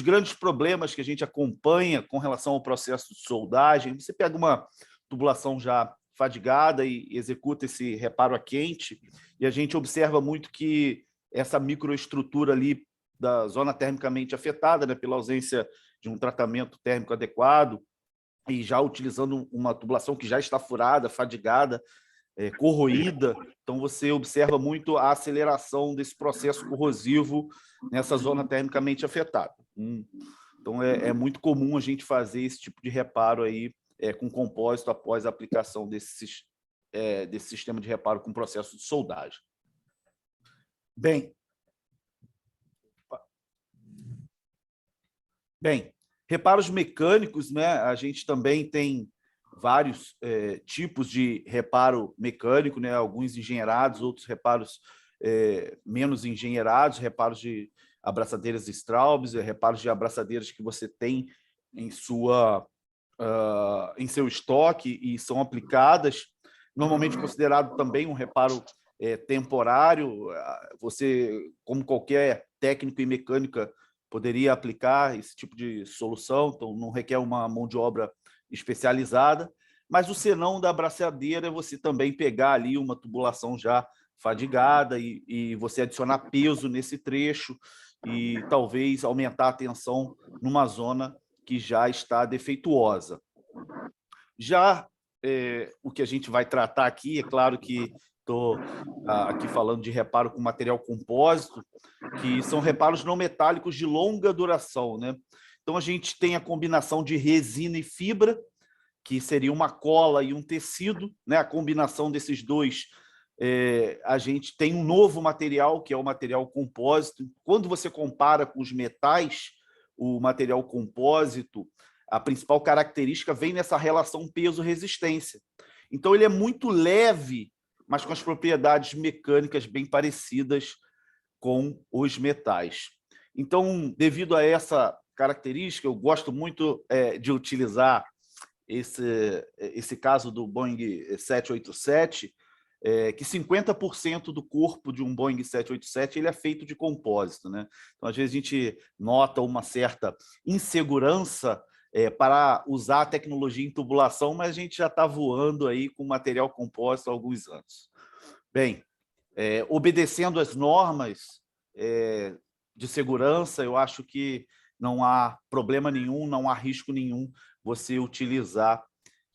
grandes problemas que a gente acompanha com relação ao processo de soldagem, você pega uma tubulação já fadigada e executa esse reparo a quente, e a gente observa muito que essa microestrutura ali da zona termicamente afetada, né, pela ausência de um tratamento térmico adequado, e já utilizando uma tubulação que já está furada, fadigada, corroída, então você observa muito a aceleração desse processo corrosivo nessa zona termicamente afetada. Então, é muito comum a gente fazer esse tipo de reparo aí com compósito após a aplicação desse sistema de reparo com processo de soldagem. Bem, reparos mecânicos, né? A gente também tem vários tipos de reparo mecânico, né? Alguns engenheirados, outros reparos menos engenheirados, reparos de abraçadeiras Straubs, reparos de abraçadeiras que você tem em seu estoque e são aplicadas, normalmente considerado também um reparo temporário. Você, como qualquer técnico em mecânica, poderia aplicar esse tipo de solução, então não requer uma mão de obra especializada, mas o senão da abraçadeira é você também pegar ali uma tubulação já fadigada e você adicionar peso nesse trecho e talvez aumentar a tensão numa zona que já está defeituosa. Já o que a gente vai tratar aqui, é claro que estou aqui falando de reparo com material compósito, que são reparos não metálicos de longa duração, né? Então, a gente tem a combinação de resina e fibra, que seria uma cola e um tecido, né? A combinação desses dois, a gente tem um novo material, que é o material compósito. Quando você compara com os metais, o material compósito, a principal característica vem nessa relação peso-resistência. Então, ele é muito leve, mas com as propriedades mecânicas bem parecidas com os metais. Então, devido a essa característica, eu gosto muito de utilizar esse caso do Boeing 787, que 50% do corpo de um Boeing 787 ele é feito de compósito, né? Então, às vezes, a gente nota uma certa insegurança para usar a tecnologia em tubulação, mas a gente já está voando aí com material compósito há alguns anos. Bem, obedecendo às normas de segurança, eu acho que não há problema nenhum, não há risco nenhum você utilizar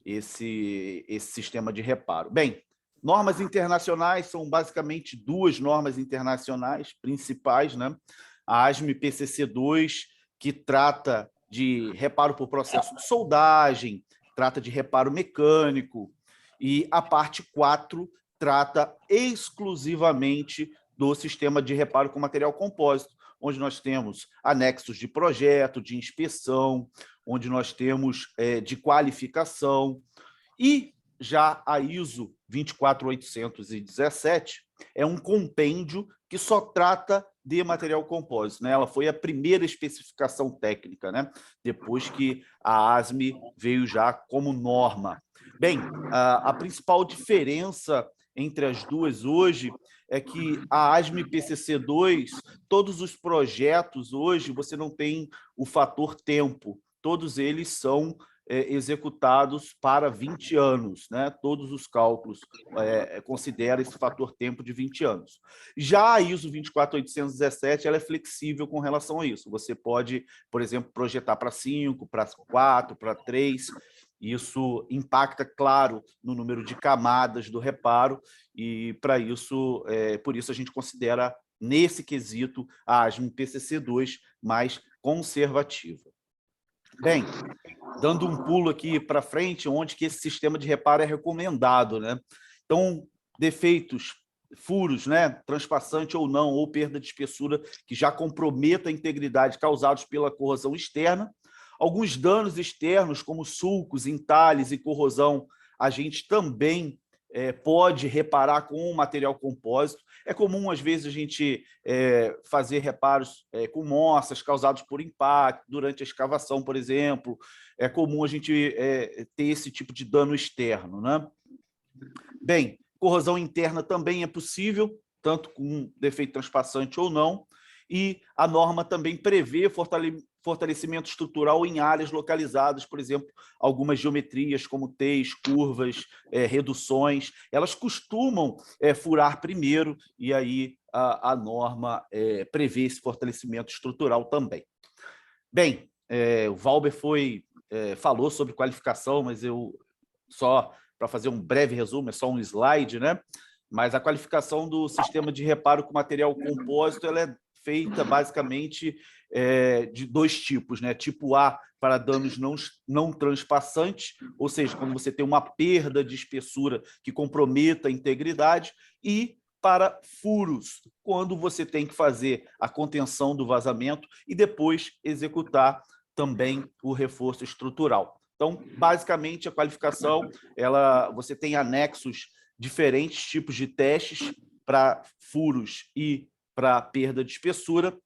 esse sistema de reparo. Bem, normas internacionais são basicamente duas normas internacionais principais, né? A ASME PCC2, que trata de reparo por processo de soldagem, trata de reparo mecânico, e a parte 4 trata exclusivamente do sistema de reparo com material compósito, onde nós temos anexos de projeto, de inspeção, onde nós temos de qualificação, e já a ISO 24817 é um compêndio que só trata de material compósito, né? Ela foi a primeira especificação técnica, né? Depois que a ASME veio já como norma. Bem, a principal diferença entre as duas hoje é que a ASME PCC2, todos os projetos hoje, você não tem o fator tempo, todos eles são executados para 20 anos, né? Todos os cálculos consideram esse fator tempo de 20 anos. Já a ISO 24817 ela é flexível com relação a isso. Você pode, por exemplo, projetar para 5, para 4, para 3. Isso impacta, claro, no número de camadas do reparo e, para isso, por isso a gente considera, nesse quesito, a ASME PCC2 mais conservativa. Bem, dando um pulo aqui para frente, onde que esse sistema de reparo é recomendado, né? Então, defeitos, furos, né, transpassante ou não, ou perda de espessura que já comprometa a integridade causados pela corrosão externa. Alguns danos externos, como sulcos, entalhes e corrosão, a gente também pode reparar com um material compósito. É comum, às vezes, a gente fazer reparos com moças causados por impacto, durante a escavação, por exemplo. É comum a gente ter esse tipo de dano externo, né? Bem, corrosão interna também é possível, tanto com defeito transpassante ou não, e a norma também prevê fortalecimento estrutural em áreas localizadas, por exemplo, algumas geometrias como T's, curvas, reduções, elas costumam furar primeiro, e aí a norma prevê esse fortalecimento estrutural também. Bem, o Valber falou sobre qualificação, mas eu só para fazer um breve resumo, é só um slide, né? Mas a qualificação do sistema de reparo com material compósito ela é feita basicamente de dois tipos, né? Tipo A para danos não transpassantes, ou seja, quando você tem uma perda de espessura que comprometa a integridade, e para furos, quando você tem que fazer a contenção do vazamento e depois executar também o reforço estrutural. Então, basicamente, a qualificação, você tem anexos diferentes tipos de testes para furos e para perda de espessura,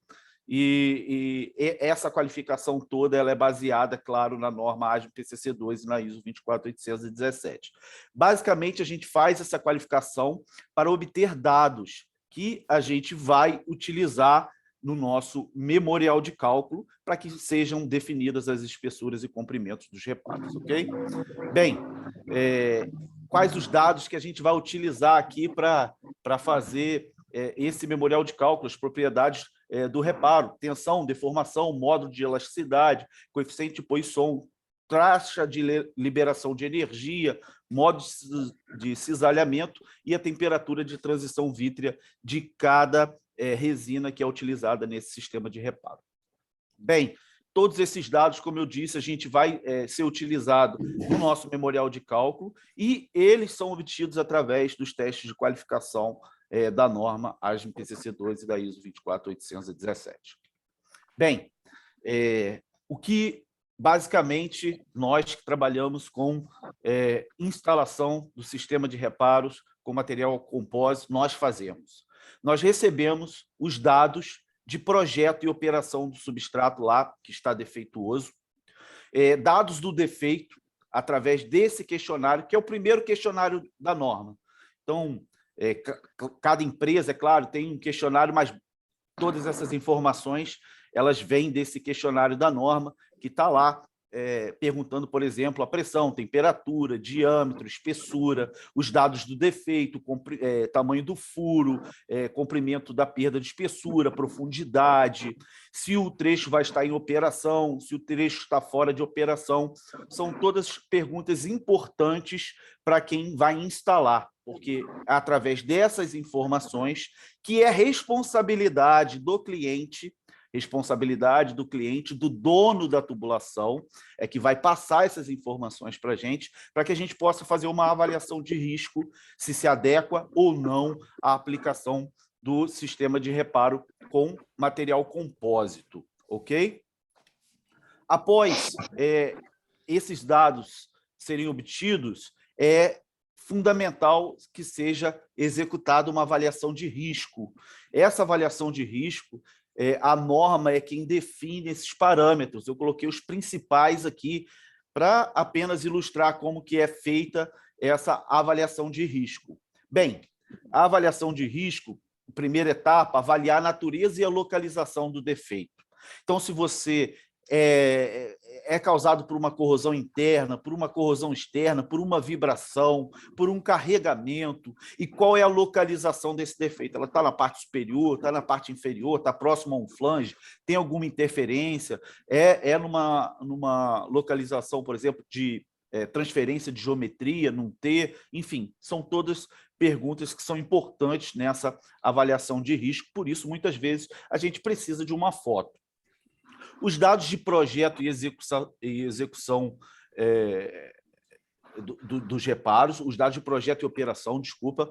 e essa qualificação toda ela é baseada, claro, na norma ASME PCC2 e na ISO 24817. Basicamente, a gente faz essa qualificação para obter dados que a gente vai utilizar no nosso memorial de cálculo para que sejam definidas as espessuras e comprimentos dos reparos, ok? Bem, quais os dados que a gente vai utilizar aqui para fazer esse memorial de cálculo, as propriedades do reparo: tensão, deformação, módulo de elasticidade, coeficiente de Poisson, taxa de liberação de energia, modo de cisalhamento e a temperatura de transição vítrea de cada resina que é utilizada nesse sistema de reparo. Bem, todos esses dados, como eu disse, a gente vai ser utilizado no nosso memorial de cálculo, e eles são obtidos através dos testes de qualificação da norma ASME PCC2 e da ISO 24817. Bem, o que basicamente nós que trabalhamos com instalação do sistema de reparos com material compósito, nós fazemos. Nós recebemos os dados de projeto e operação do substrato lá, que está defeituoso, dados do defeito através desse questionário, que é o primeiro questionário da norma. Então, cada empresa, é claro, tem um questionário, mas todas essas informações elas vêm desse questionário da norma, que está lá perguntando, por exemplo, a pressão, temperatura, diâmetro, espessura, os dados do defeito, tamanho do furo, comprimento da perda de espessura, profundidade, se o trecho vai estar em operação, se o trecho está fora de operação. São todas perguntas importantes para quem vai instalar, porque é através dessas informações que é responsabilidade do cliente, do dono da tubulação, que vai passar essas informações para que a gente possa fazer uma avaliação de risco, se adequa ou não à aplicação do sistema de reparo com material compósito, ok? Após esses dados serem obtidos, é fundamental que seja executada uma avaliação de risco. Essa avaliação de risco, a norma é quem define esses parâmetros. Eu coloquei os principais aqui para apenas ilustrar como que é feita essa avaliação de risco. Bem, a avaliação de risco, primeira etapa, avaliar a natureza e a localização do defeito. Então, se você é causado por uma corrosão interna, por uma corrosão externa, por uma vibração, por um carregamento, e qual é a localização desse defeito? Ela está na parte superior, está na parte inferior, está próximo a um flange, tem alguma interferência, numa localização, por exemplo, de transferência de geometria, num T, enfim, são todas perguntas que são importantes nessa avaliação de risco, por isso, muitas vezes, a gente precisa de uma foto. Os dados de projeto e execução dos reparos, os dados de projeto e operação, desculpa,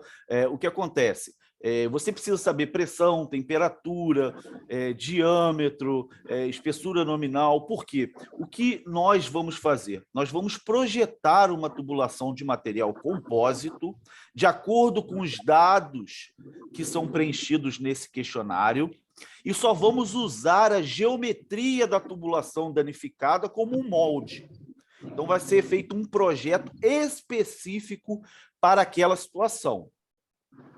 o que acontece? Você precisa saber pressão, temperatura, diâmetro, espessura nominal. Por quê? O que nós vamos fazer? Nós vamos projetar uma tubulação de material compósito de acordo com os dados que são preenchidos nesse questionário, e só vamos usar a geometria da tubulação danificada como um molde. Então, vai ser feito um projeto específico para aquela situação.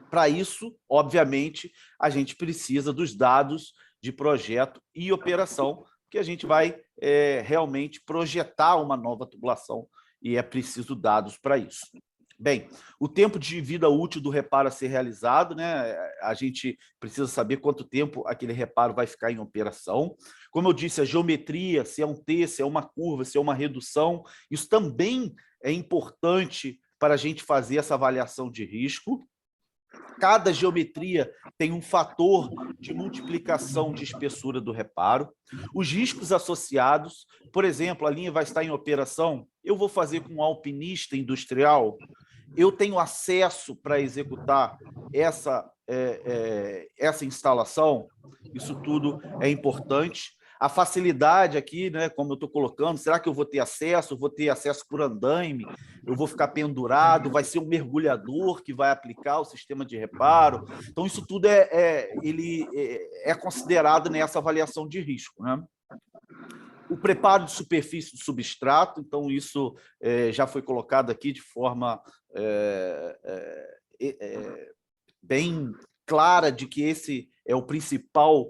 Para isso, obviamente, a gente precisa dos dados de projeto e operação, porque a gente vai realmente projetar uma nova tubulação e é preciso dados para isso. Bem, o tempo de vida útil do reparo a ser realizado, né? A gente precisa saber quanto tempo aquele reparo vai ficar em operação. Como eu disse, a geometria, se é um T, se é uma curva, se é uma redução, isso também é importante para a gente fazer essa avaliação de risco. Cada geometria tem um fator de multiplicação de espessura do reparo. Os riscos associados, por exemplo, a linha vai estar em operação, eu vou fazer com um alpinista industrial, eu tenho acesso para executar essa instalação, isso tudo é importante. A facilidade aqui, né, como eu estou colocando, será que eu vou ter acesso? Vou ter acesso por andaime? Eu vou ficar pendurado? Vai ser um mergulhador que vai aplicar o sistema de reparo? Então, isso tudo é considerado nessa avaliação de risco, né? O preparo de superfície do substrato, então isso já foi colocado aqui de forma bem clara de que esse é o principal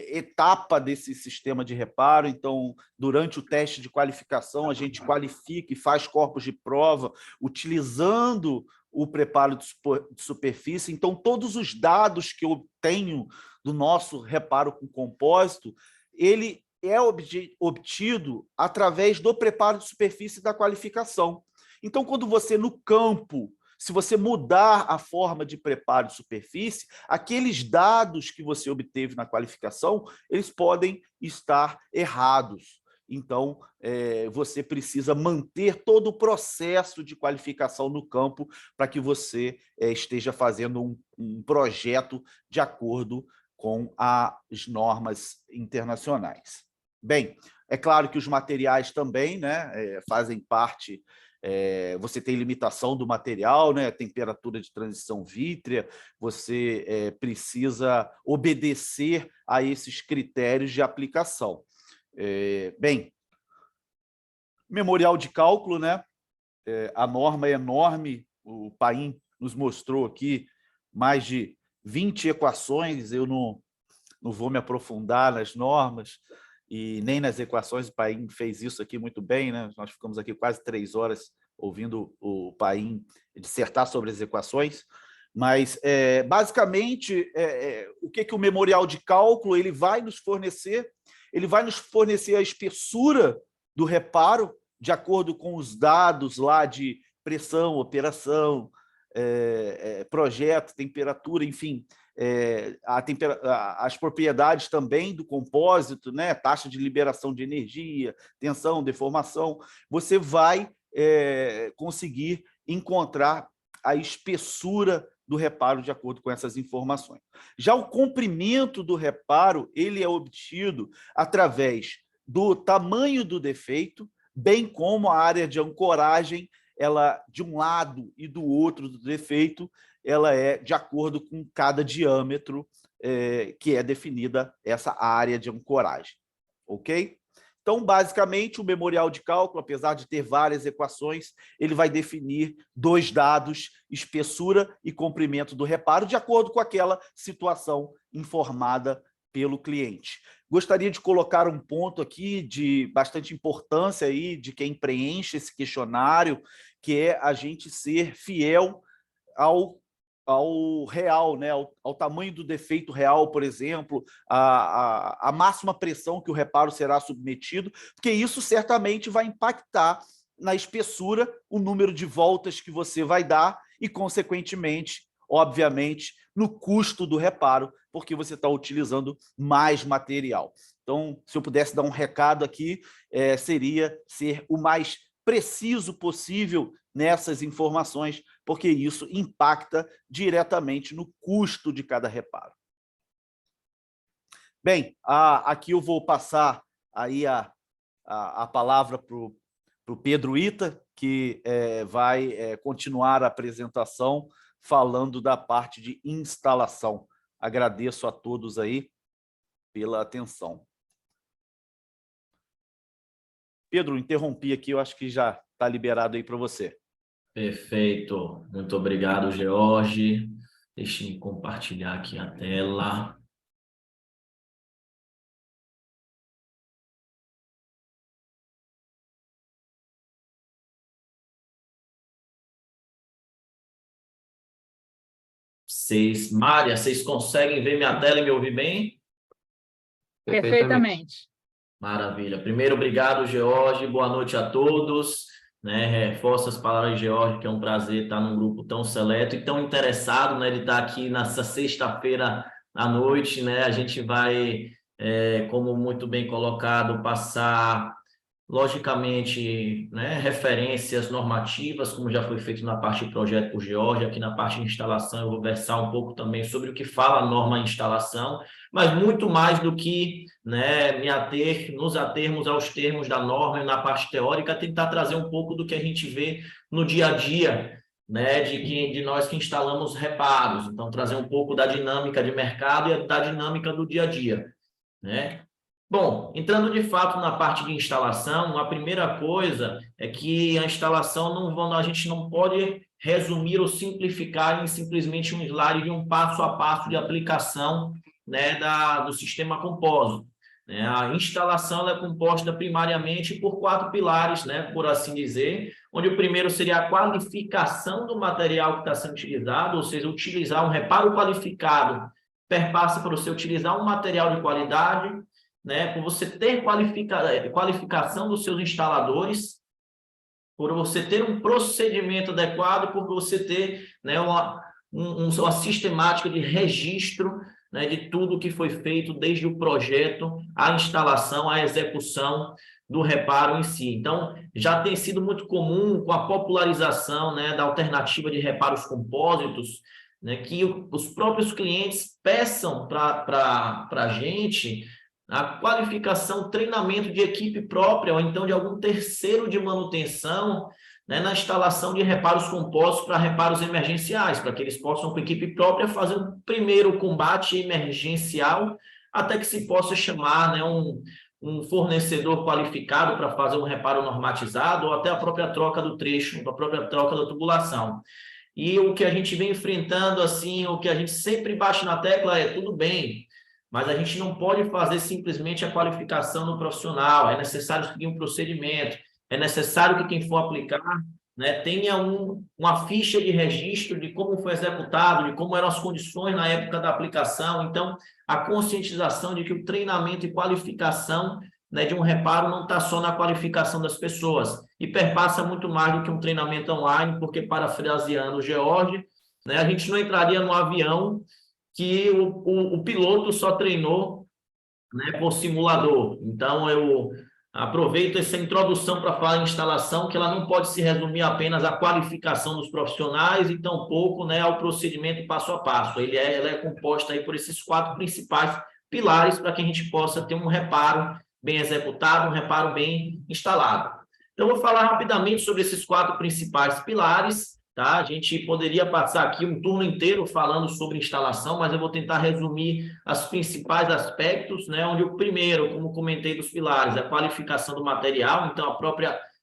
etapa desse sistema de reparo. Então, durante o teste de qualificação, a gente qualifica e faz corpos de prova utilizando o preparo de superfície. Então, todos os dados que eu tenho do nosso reparo com compósito, ele é obtido através do preparo de superfície da qualificação. Então, quando você, no campo, se você mudar a forma de preparo de superfície, aqueles dados que você obteve na qualificação, eles podem estar errados. Então, você precisa manter todo o processo de qualificação no campo para que você esteja fazendo um projeto de acordo com as normas internacionais. Bem, é claro que os materiais também, né, fazem parte. Você tem limitação do material, né, temperatura de transição vítrea, você precisa obedecer a esses critérios de aplicação. Bem, memorial de cálculo, né, a norma é enorme, o Paim nos mostrou aqui mais de 20 equações, eu não vou me aprofundar nas normas, e nem nas equações. O Paim fez isso aqui muito bem, né? Nós ficamos aqui quase 3 horas ouvindo o Paim dissertar sobre as equações, mas, basicamente, o que o memorial de cálculo ele vai nos fornecer? Ele vai nos fornecer a espessura do reparo, de acordo com os dados lá de pressão, operação, projeto, temperatura, enfim, as propriedades também do compósito, né? Taxa de liberação de energia, tensão, deformação, você vai conseguir encontrar a espessura do reparo de acordo com essas informações. Já o comprimento do reparo, ele é obtido através do tamanho do defeito, bem como a área de ancoragem, ela de um lado e do outro do defeito, ela é de acordo com cada diâmetro que é definida essa área de ancoragem. Ok? Então, basicamente, o memorial de cálculo, apesar de ter várias equações, ele vai definir 2 dados, espessura e comprimento do reparo, de acordo com aquela situação informada pelo cliente. Gostaria de colocar um ponto aqui de bastante importância aí de quem preenche esse questionário, que é a gente ser fiel ao real, né? ao tamanho do defeito real, por exemplo, a máxima pressão que o reparo será submetido, porque isso certamente vai impactar na espessura, o número de voltas que você vai dar e, consequentemente, obviamente, no custo do reparo, porque você está utilizando mais material. Então, se eu pudesse dar um recado aqui, seria ser o mais preciso possível nessas informações, porque isso impacta diretamente no custo de cada reparo. Bem, aqui eu vou passar aí a palavra para o Pedro Ita, que vai continuar a apresentação falando da parte de instalação. Agradeço a todos aí pela atenção. Pedro, interrompi aqui, eu acho que já está liberado aí para você. Perfeito. Muito obrigado, George. Deixe eu compartilhar aqui a tela. Mária, vocês conseguem ver minha tela e me ouvir bem? Perfeitamente. Maravilha. Primeiro, obrigado, George. Boa noite a todos. Reforço as palavras de George, que é um prazer estar num grupo tão seleto e tão interessado, né, de estar aqui nessa sexta-feira à noite, né? A gente vai, como muito bem colocado, passar, logicamente, né, referências normativas, como já foi feito na parte de projeto por George. Aqui na parte de instalação eu vou versar um pouco também sobre o que fala a norma de instalação, mas muito mais do que, né, nos atermos aos termos da norma e na parte teórica, tentar trazer um pouco do que a gente vê no dia a dia, né, de nós que instalamos reparos. Então, trazer um pouco da dinâmica de mercado e da dinâmica do dia a dia, né? Bom, entrando de fato na parte de instalação, a primeira coisa é que a instalação a gente não pode resumir ou simplificar em simplesmente um slide de um passo a passo de aplicação, né, do sistema compósito, né? A instalação é composta primariamente por 4 pilares, né, por assim dizer, onde o primeiro seria a qualificação do material que está sendo utilizado, ou seja, utilizar um reparo qualificado perpassa por você utilizar um material de qualidade, né, por você ter qualificação dos seus instaladores, por você ter um procedimento adequado, por você ter, né, uma sistemática de registro, né, de tudo que foi feito, desde o projeto, a instalação, a execução do reparo em si. Então, já tem sido muito comum com a popularização, né, da alternativa de reparos compósitos, né, que os próprios clientes peçam para a gente a qualificação, treinamento de equipe própria ou então de algum terceiro de manutenção, né, na instalação de reparos compostos para reparos emergenciais, para que eles possam, com equipe própria, fazer um primeiro combate emergencial até que se possa chamar, né, um fornecedor qualificado para fazer um reparo normatizado ou até a própria troca do trecho, a própria troca da tubulação. E o que a gente vem enfrentando, assim, o que a gente sempre bate na tecla é tudo bem, mas a gente não pode fazer simplesmente a qualificação do profissional, é necessário seguir um procedimento, é necessário que quem for aplicar, né, tenha uma ficha de registro de como foi executado, de como eram as condições na época da aplicação. Então, a conscientização de que o treinamento e qualificação, né, de um reparo não está só na qualificação das pessoas, e perpassa muito mais do que um treinamento online, porque, parafraseando o George, né, a gente não entraria no avião que o piloto só treinou, né, por simulador. Então, eu aproveito essa introdução para falar em instalação, que ela não pode se resumir apenas à qualificação dos profissionais e tampouco, né, ao procedimento passo a passo. Ela é composta aí por esses 4 principais pilares para que a gente possa ter um reparo bem executado, um reparo bem instalado. Então, eu vou falar rapidamente sobre esses 4 principais pilares. Tá? A gente poderia passar aqui um turno inteiro falando sobre instalação, mas eu vou tentar resumir os principais aspectos, né? Onde o primeiro, como comentei dos pilares, é a qualificação do material. Então,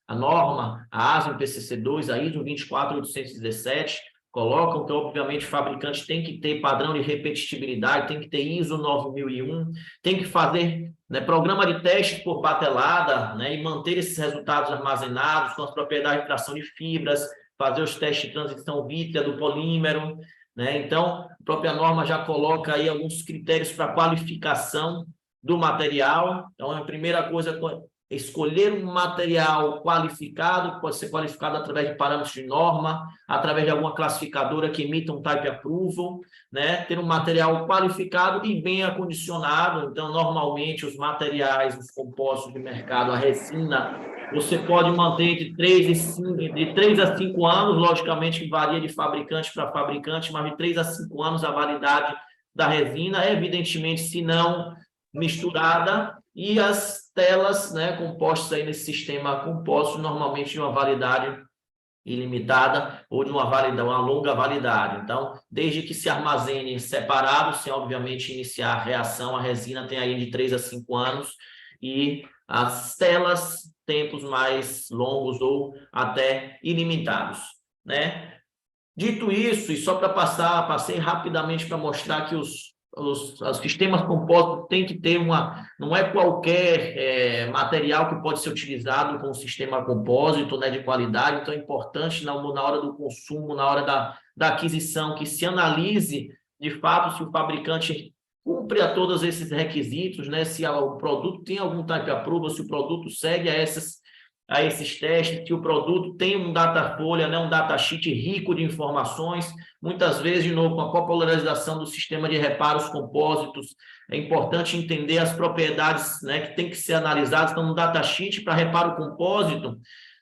a norma, a ASME PCC2, a ISO 24817, colocam que, obviamente, o fabricante tem que ter padrão de repetitibilidade, tem que ter ISO 9001, tem que fazer, né, programa de testes por batelada, né, e manter esses resultados armazenados com as propriedades de tração de fibras, fazer os testes de transição vítrea do polímero, né? Então, a própria norma já coloca aí alguns critérios para qualificação do material. Então, a primeira coisa é escolher um material qualificado, que pode ser qualificado através de parâmetros de norma, através de alguma classificadora que emita um type approval, né? Ter um material qualificado e bem acondicionado. Então, normalmente, os materiais, os compostos de mercado, a resina, você pode manter de 3 a 5 anos, logicamente que varia de fabricante para fabricante, mas de 3 a 5 anos a validade da resina, evidentemente, se não misturada, e as telas, né, compostas aí nesse sistema composto, normalmente de uma validade ilimitada ou de uma longa validade. Então, desde que se armazene separado, sem obviamente iniciar a reação, a resina tem aí de 3 a 5 anos, e as telas, tempos mais longos ou até ilimitados, né? Dito isso, e só para passei rapidamente para mostrar aqui os os sistemas compósitos têm que ter não é qualquer material que pode ser utilizado com um sistema compósito, né, de qualidade, então é importante na hora do consumo, na hora da aquisição, que se analise de fato se o fabricante cumpre a todos esses requisitos, né, se o produto tem algum type approval, se o produto segue a esses testes, que o produto tem um data folha, né, um datasheet rico de informações. Muitas vezes, de novo, com a popularização do sistema de reparos compósitos, é importante entender as propriedades, né, que tem que ser analisadas. Então, no datasheet, para reparo compósito,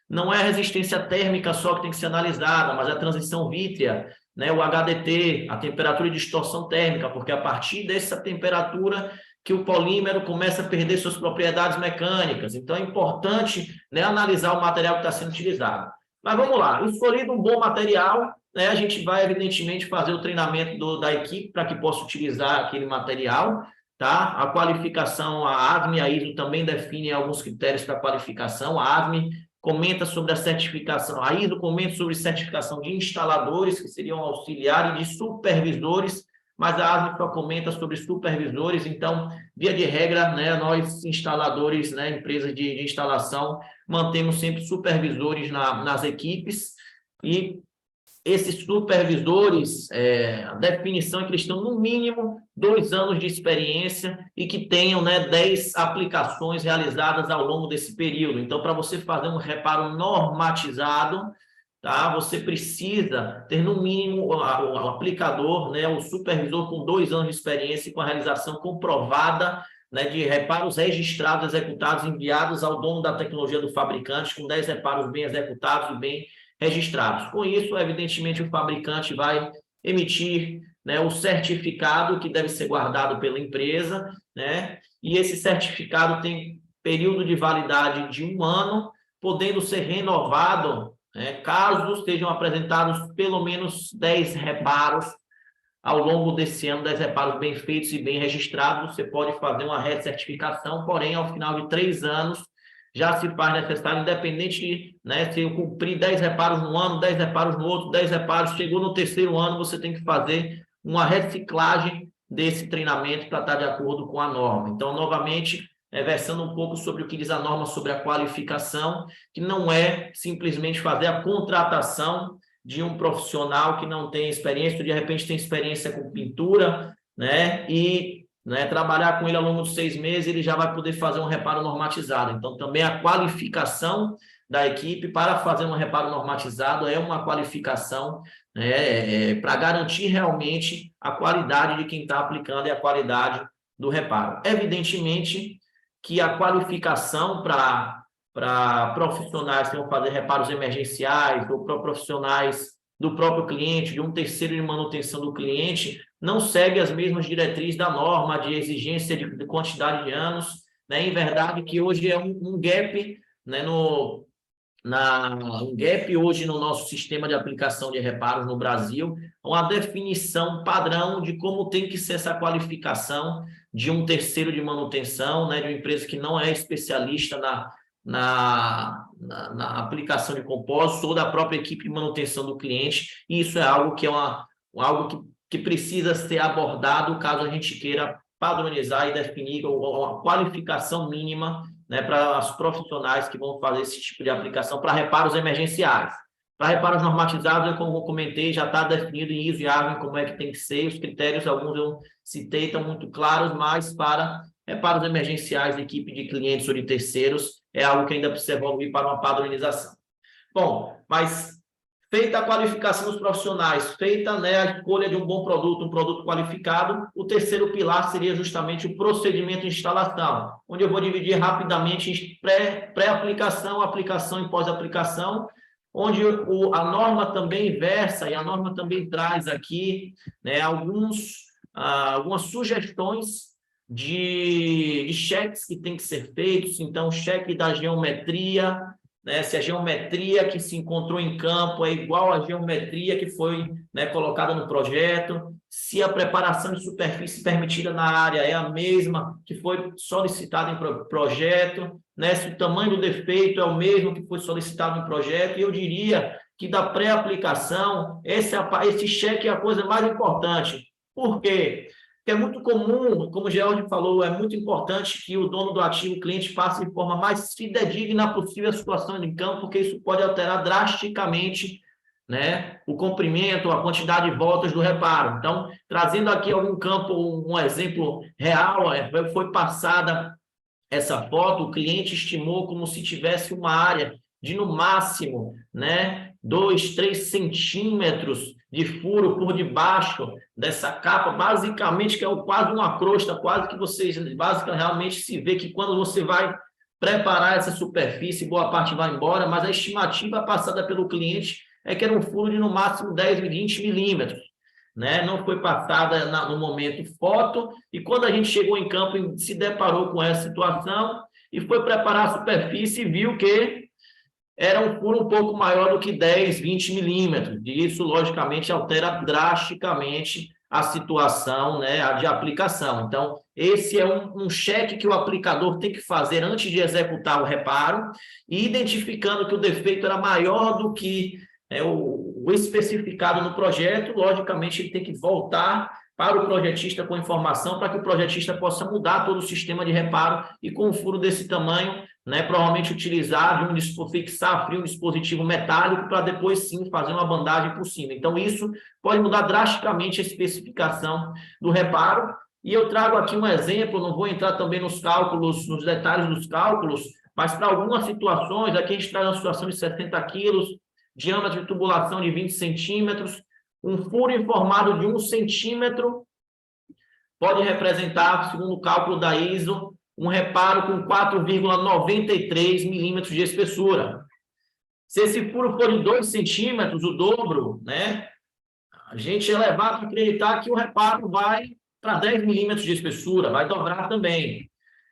não é a resistência térmica só que tem que ser analisada, mas a transição vítrea, né, o HDT, a temperatura de distorção térmica, porque a partir dessa temperatura que o polímero começa a perder suas propriedades mecânicas. Então, é importante, né, analisar o material que está sendo utilizado. Mas vamos lá, escolhido um bom material, né, a gente vai, evidentemente, fazer o treinamento da equipe para que possa utilizar aquele material. Tá? A qualificação, a ASME e a ISO também definem alguns critérios para qualificação. A ASME comenta sobre a certificação, a ISO comenta sobre certificação de instaladores, que seriam auxiliares, de supervisores, mas a ASME só comenta sobre supervisores. Então, via de regra, né, nós instaladores, né, empresas de instalação, mantemos sempre supervisores nas equipes, e esses supervisores, a definição é que eles tenham no mínimo 2 anos de experiência e que tenham, né, 10 aplicações realizadas ao longo desse período. Então, para você fazer um reparo normatizado, tá, você precisa ter no mínimo o aplicador, né, o supervisor com 2 anos de experiência e com a realização comprovada, né, de reparos registrados, executados, enviados ao dono da tecnologia do fabricante, com 10 reparos bem executados e bem registrados. Com isso, evidentemente, o fabricante vai emitir, né, o certificado que deve ser guardado pela empresa, né, e esse certificado tem período de validade de 1 ano, podendo ser renovado, né, caso estejam apresentados pelo menos 10 reparos ao longo desse ano, 10 reparos bem feitos e bem registrados. Você pode fazer uma recertificação, porém, ao final de 3 anos, já se faz necessário, independente de, né, se eu cumprir 10 reparos no ano, 10 reparos no outro, 10 reparos, chegou no 3º ano, você tem que fazer uma reciclagem desse treinamento para estar de acordo com a norma. Então, novamente, versando um pouco sobre o que diz a norma sobre a qualificação, que não é simplesmente fazer a contratação de um profissional que não tem experiência, de repente tem experiência com pintura, né, e, né, trabalhar com ele ao longo de 6 meses, ele já vai poder fazer um reparo normatizado. Então, também a qualificação da equipe para fazer um reparo normatizado é uma qualificação, né, para garantir realmente a qualidade de quem está aplicando e a qualidade do reparo. Evidentemente que a qualificação para profissionais que vão fazer reparos emergenciais ou para profissionais do próprio cliente, de um terceiro de manutenção do cliente, não segue as mesmas diretrizes da norma de exigência de quantidade de anos, né? Em verdade que hoje é um gap, né, um gap hoje no nosso sistema de aplicação de reparos no Brasil, uma definição padrão de como tem que ser essa qualificação de um terceiro de manutenção, né, de uma empresa que não é especialista na aplicação de compósitos ou da própria equipe de manutenção do cliente. E isso é algo que algo que precisa ser abordado caso a gente queira padronizar e definir uma qualificação mínima, né, para os profissionais que vão fazer esse tipo de aplicação para reparos emergenciais. Para reparos normatizados, como eu comentei, já está definido em ISO e ASME como é que tem que ser, os critérios, alguns eu citei, estão muito claros, mas para reparos emergenciais de equipe de clientes ou de terceiros, é algo que ainda precisa evoluir para uma padronização. Bom, mas feita a qualificação dos profissionais, feita, né, a escolha de um bom produto, um produto qualificado, o terceiro pilar seria justamente o procedimento de instalação, onde eu vou dividir rapidamente em pré-aplicação, aplicação e pós-aplicação, onde a norma também versa e a norma também traz aqui, né, algumas sugestões de cheques que tem que ser feitos. Então, cheque da geometria, né, se a geometria que se encontrou em campo é igual à geometria que foi, né, colocada no projeto, se a preparação de superfície permitida na área é a mesma que foi solicitada em projeto, né, se o tamanho do defeito é o mesmo que foi solicitado no projeto. E eu diria que da pré-aplicação, esse cheque é a coisa mais importante. Por quê? que é muito comum, como o George falou, é muito importante que o dono do ativo, o cliente, faça de forma mais fidedigna possível a situação de campo, porque isso pode alterar drasticamente, né, o comprimento, a quantidade de voltas do reparo. Então, trazendo aqui algum campo, um exemplo real, foi passada essa foto, o cliente estimou como se tivesse uma área de, no máximo, né, 2, 3 centímetros de furo por debaixo dessa capa, basicamente, que é quase uma crosta, quase que vocês, basicamente, realmente se vê que quando você vai preparar essa superfície, boa parte vai embora, mas a estimativa passada pelo cliente é que era um furo de, no máximo, 10, 20 milímetros. Né? Não foi passada no momento foto, e quando a gente chegou em campo, se deparou com essa situação e foi preparar a superfície e viu que era um furo um pouco maior do que 10, 20 milímetros, e isso, logicamente, altera drasticamente a situação, né, de aplicação. Então, esse é um cheque que o aplicador tem que fazer antes de executar o reparo, e identificando que o defeito era maior do que o especificado no projeto, logicamente, ele tem que voltar para o projetista com informação para que o projetista possa mudar todo o sistema de reparo e com um furo desse tamanho, né, provavelmente utilizar fixar frio um dispositivo metálico para depois sim fazer uma bandagem por cima. Então, isso pode mudar drasticamente a especificação do reparo. E eu trago aqui um exemplo, não vou entrar também nos cálculos, nos detalhes dos cálculos, mas para algumas situações, aqui a gente traz uma situação de 70 quilos, diâmetro de tubulação de 20 centímetros, um furo informado de 1 centímetro pode representar, segundo o cálculo da ISO, um reparo com 4,93 milímetros de espessura. Se esse furo for de 2 centímetros, o dobro, né, a gente é levado a acreditar que o reparo vai para 10 milímetros de espessura, vai dobrar também.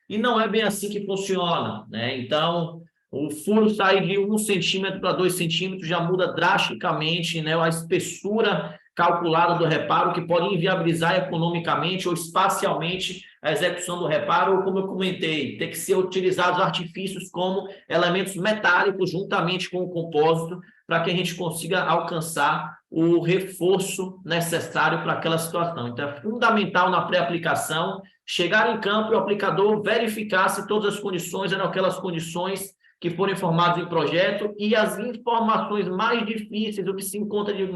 E não é bem assim que funciona, né? Então, o furo sai de 1 centímetro para 2 centímetros, já muda drasticamente, né, a espessura calculada do reparo, que pode inviabilizar economicamente ou espacialmente a execução do reparo, ou, como eu comentei, ter que ser utilizados artifícios como elementos metálicos juntamente com o compósito, para que a gente consiga alcançar o reforço necessário para aquela situação. Então, é fundamental na pré-aplicação chegar em campo e o aplicador verificar se todas as condições eram aquelas condições que foram informadas em projeto, e as informações mais difíceis, o que se encontra de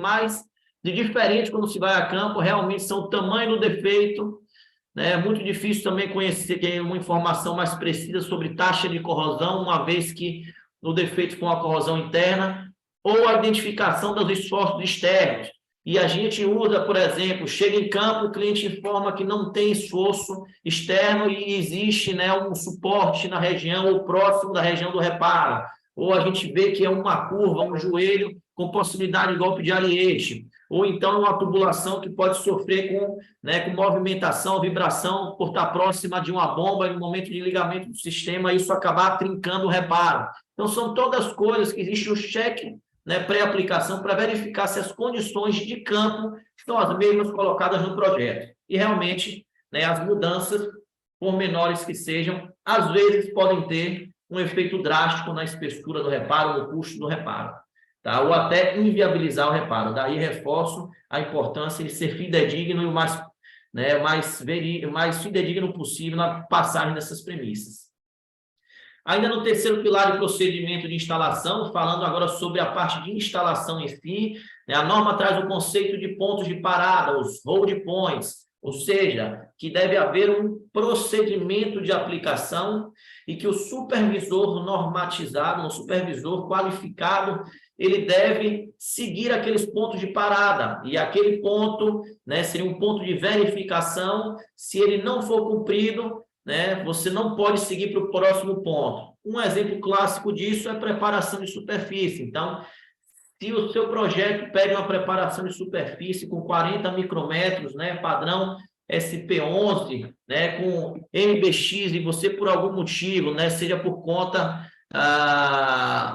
diferente quando se vai a campo, realmente são o tamanho do defeito, né? É muito difícil também conhecer uma informação mais precisa sobre taxa de corrosão, uma vez que o defeito for uma corrosão interna, ou a identificação dos esforços externos. E a gente usa, por exemplo, chega em campo, o cliente informa que não tem esforço externo e existe, né, um suporte na região ou próximo da região do reparo. Ou a gente vê que é uma curva, um joelho com possibilidade de golpe de ariete. Ou então uma tubulação que pode sofrer com movimentação, vibração, por estar próxima de uma bomba no momento de ligamento do sistema, isso acabar trincando o reparo. Então, são todas coisas que existe o cheque, né, pré-aplicação, para verificar se as condições de campo são as mesmas colocadas no projeto. E realmente, né, as mudanças, por menores que sejam, às vezes podem ter um efeito drástico na espessura do reparo, no custo do reparo, tá? Ou até inviabilizar o reparo. Daí reforço a importância de ser fidedigno e o mais fidedigno possível na passagem dessas premissas. Ainda no terceiro pilar de procedimento de instalação, falando agora sobre a parte de instalação em si, né, a norma traz o conceito de pontos de parada, os hold points, ou seja, que deve haver um procedimento de aplicação e que o supervisor normatizado, o supervisor qualificado, ele deve seguir aqueles pontos de parada, e aquele ponto, né, seria um ponto de verificação. Se ele não for cumprido, né, você não pode seguir para o próximo ponto. Um exemplo clássico disso é a preparação de superfície. Então, se o seu projeto pede uma preparação de superfície com 40 micrômetros, né, padrão SP11, né, com MBX, e você, por algum motivo, né, seja por conta,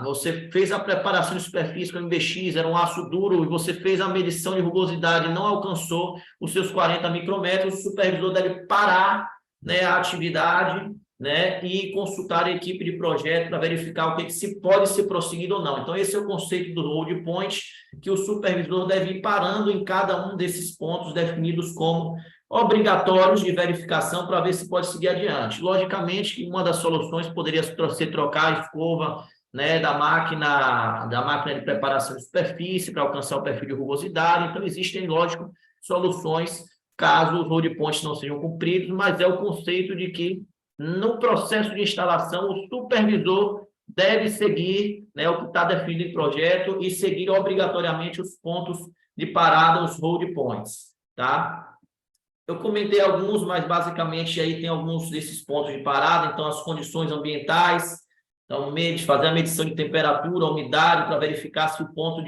você fez a preparação de superfície com MBX, era um aço duro, e você fez a medição de rugosidade e não alcançou os seus 40 micrômetros, o supervisor deve parar, né, a atividade, né, e consultar a equipe de projeto para verificar o que se pode ser prosseguido ou não. Então, esse é o conceito do hold point, que o supervisor deve ir parando em cada um desses pontos definidos como obrigatórios de verificação para ver se pode seguir adiante. Logicamente que uma das soluções poderia ser trocar a escova, né, da máquina de preparação de superfície para alcançar o perfil de rugosidade. Então, existem, lógico, soluções caso os hold points não sejam cumpridos, mas é o conceito de que no processo de instalação o supervisor deve seguir, né, o que está definido em projeto e seguir obrigatoriamente os pontos de parada, os hold points, tá? Eu comentei alguns, mas basicamente aí tem alguns desses pontos de parada, então as condições ambientais, então fazer a medição de temperatura, umidade, para verificar se o ponto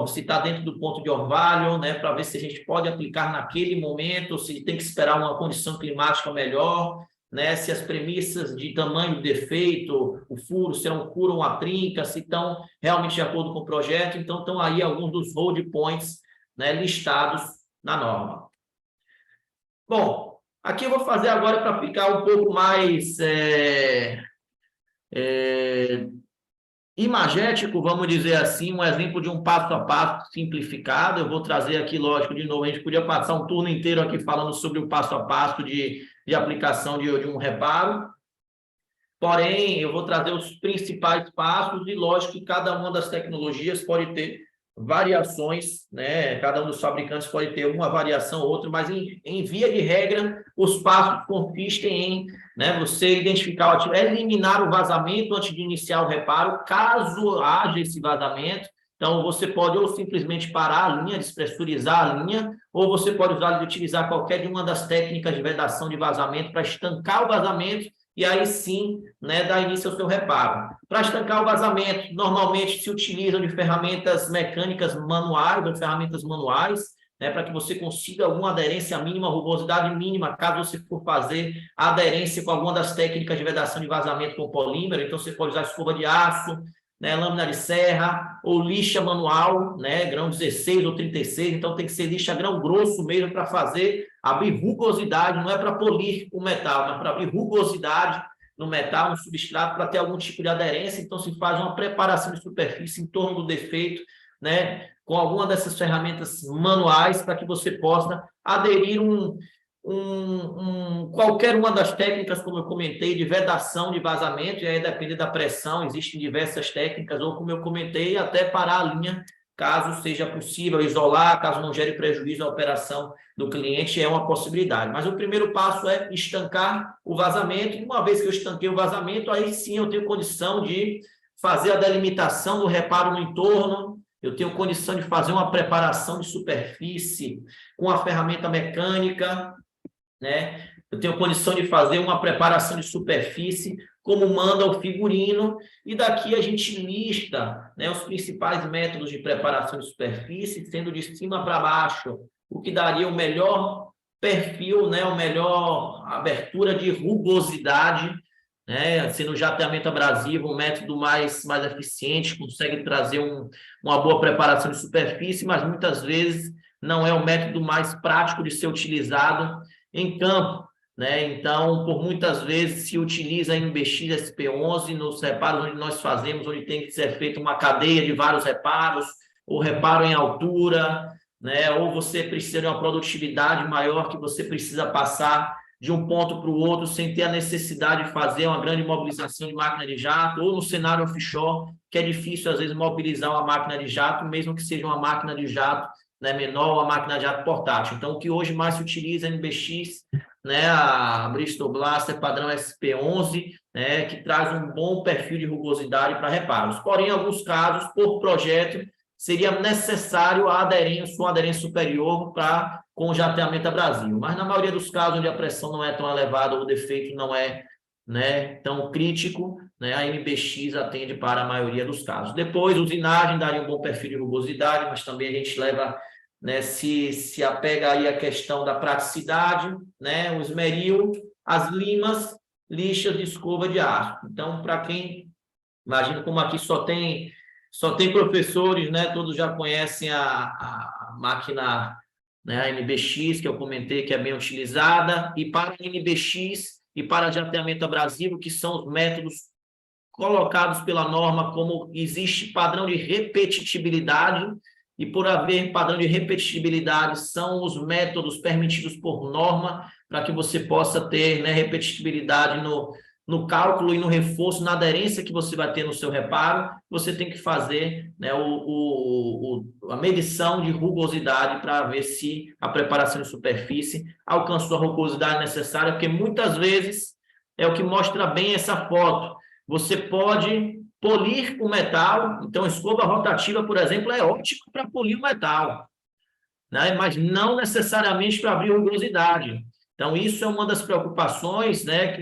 se está dentro do ponto de orvalho, né, para ver se a gente pode aplicar naquele momento, se tem que esperar uma condição climática melhor, né, se as premissas de tamanho do defeito, o furo, se é um furo ou uma trinca, se estão realmente de acordo com o projeto. Então, estão aí alguns dos hold points, né, listados na norma. Bom, aqui eu vou fazer agora para ficar um pouco mais imagético, vamos dizer assim, um exemplo de um passo a passo simplificado. Eu vou trazer aqui, lógico, de novo, a gente podia passar um turno inteiro aqui falando sobre o passo a passo de aplicação de um reparo. Porém, eu vou trazer os principais passos e, lógico, que cada uma das tecnologias pode ter variações, né? Cada um dos fabricantes pode ter uma variação ou outra, mas em via de regra, os passos consistem em, né, você identificar, eliminar o vazamento antes de iniciar o reparo, caso haja esse vazamento. Então, você pode ou simplesmente parar a linha, despressurizar a linha, ou você pode utilizar qualquer de uma das técnicas de vedação de vazamento para estancar o vazamento e aí sim, né, dar início ao seu reparo. Para estancar o vazamento, normalmente se utilizam de ferramentas mecânicas manuais, ou ferramentas manuais, né, para que você consiga alguma aderência mínima, rugosidade mínima, caso você for fazer a aderência com alguma das técnicas de vedação de vazamento com polímero. Então, você pode usar escova de aço, né, lâmina de serra, ou lixa manual, né, grão 16 ou 36, então tem que ser lixa grão grosso mesmo para abrir rugosidade, não é para polir o metal, mas para abrir rugosidade no metal, no substrato, para ter algum tipo de aderência. Então se faz uma preparação de superfície em torno do defeito, né, com alguma dessas ferramentas manuais para que você possa aderir qualquer uma das técnicas, como eu comentei, de vedação de vazamento, e aí depende da pressão, existem diversas técnicas, ou como eu comentei, até parar a linha, caso seja possível, isolar, caso não gere prejuízo à operação do cliente, é uma possibilidade. Mas o primeiro passo é estancar o vazamento, e uma vez que eu estanquei o vazamento, aí sim eu tenho condição de fazer a delimitação do reparo no entorno, eu tenho condição de fazer uma preparação de superfície com a ferramenta mecânica, né? Eu tenho condição de fazer uma preparação de superfície, como manda o figurino, e daqui a gente lista, né, os principais métodos de preparação de superfície, sendo de cima para baixo, o que daria o melhor perfil, né, a melhor abertura de rugosidade, né, sendo o jateamento abrasivo um método mais eficiente, consegue trazer uma boa preparação de superfície, mas muitas vezes não é o método mais prático de ser utilizado em campo, né? Então, por muitas vezes se utiliza a MBX SP11 nos reparos onde nós fazemos, onde tem que ser feita uma cadeia de vários reparos, ou reparo em altura, né? Ou você precisa de uma produtividade maior, que você precisa passar de um ponto para o outro sem ter a necessidade de fazer uma grande mobilização de máquina de jato, ou no cenário offshore, que é difícil às vezes mobilizar uma máquina de jato, mesmo que seja uma máquina de jato, né, menor, a máquina de jato portátil. Então, o que hoje mais se utiliza é a MBX, né, a Bristol Blaster padrão SP11, né, que traz um bom perfil de rugosidade para reparos. Porém, em alguns casos, por projeto, seria necessário uma aderência superior com o jateamento abrasivo. Mas, na maioria dos casos, onde a pressão não é tão elevada ou o defeito não é, né, tão crítico, né, a MBX atende para a maioria dos casos. Depois, usinagem daria um bom perfil de rugosidade, mas também a gente leva, né, se apega aí a questão da praticidade, né, o esmeril, as limas, lixas de escova de aço. Então, para quem, imagino como aqui só tem professores, né, todos já conhecem a máquina, né, a MBX, que eu comentei que é bem utilizada, e para a MBX e para jateamento abrasivo, que são os métodos colocados pela norma, como existe padrão de repetitibilidade, e por haver padrão de repetitibilidade, são os métodos permitidos por norma para que você possa ter, né, repetitibilidade no cálculo e no reforço, na aderência que você vai ter no seu reparo. Você tem que fazer, né, a medição de rugosidade para ver se a preparação de superfície alcançou a rugosidade necessária, porque muitas vezes é o que mostra bem essa foto. Você pode polir o metal, então escova rotativa, por exemplo, é ótima para polir o metal, né? Mas não necessariamente para abrir rugosidade. Então, isso é uma das preocupações, né,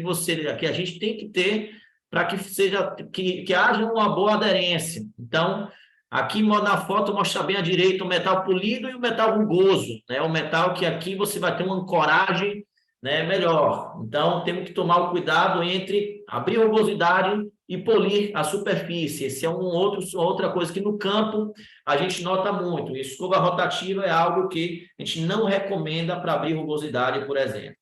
que a gente tem que ter para que haja uma boa aderência. Então, aqui na foto mostra bem à direita o metal polido e o metal rugoso, né? O metal que aqui você vai ter uma ancoragem, né, melhor. Então, temos que tomar o cuidado entre abrir rugosidade e polir a superfície. Esse é outra coisa que no campo a gente nota muito. Escova rotativa é algo que a gente não recomenda para abrir rugosidade, por exemplo.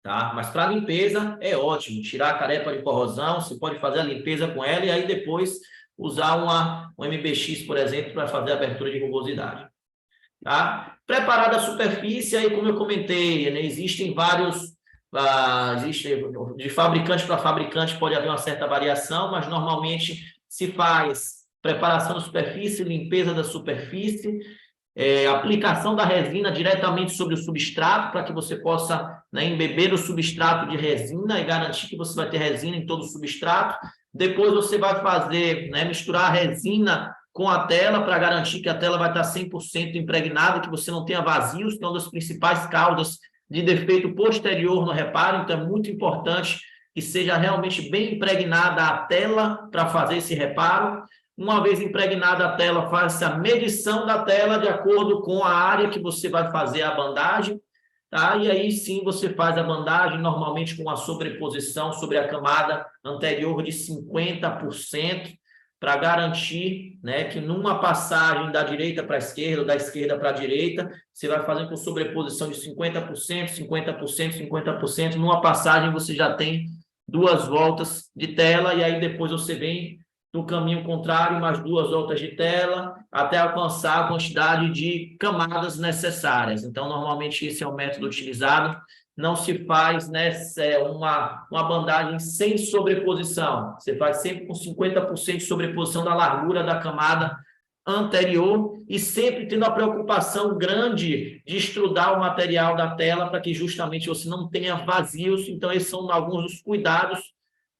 Tá? Mas para limpeza é ótimo. Tirar a carepa de corrosão, você pode fazer a limpeza com ela e aí depois usar um MBX, por exemplo, para fazer a abertura de rugosidade. Tá? Preparada a superfície, aí como eu comentei, né, existem vários... de fabricante para fabricante pode haver uma certa variação, mas normalmente se faz preparação da superfície, limpeza da superfície, aplicação da resina diretamente sobre o substrato, para que você possa, né, embeber o substrato de resina e garantir que você vai ter resina em todo o substrato. Depois você vai fazer, né, misturar a resina com a tela para garantir que a tela vai estar 100% impregnada, que você não tenha vazios, que é uma das principais causas de defeito posterior no reparo. Então, é muito importante que seja realmente bem impregnada a tela para fazer esse reparo. Uma vez impregnada a tela, faz a medição da tela de acordo com a área que você vai fazer a bandagem, tá? E aí sim você faz a bandagem, normalmente com uma sobreposição sobre a camada anterior de 50%, para garantir, né, que numa passagem da direita para a esquerda ou da esquerda para a direita, você vai fazendo com sobreposição de 50%, 50%, 50%. Numa passagem você já tem 2 voltas de tela e aí depois você vem no caminho contrário, mais 2 voltas de tela, até alcançar a quantidade de camadas necessárias. Então, normalmente, esse é o método utilizado. Não se faz, né, uma bandagem sem sobreposição. Você faz sempre com 50% de sobreposição da largura da camada anterior e sempre tendo a preocupação grande de estrudar o material da tela para que justamente você não tenha vazios. Então, esses são alguns dos cuidados,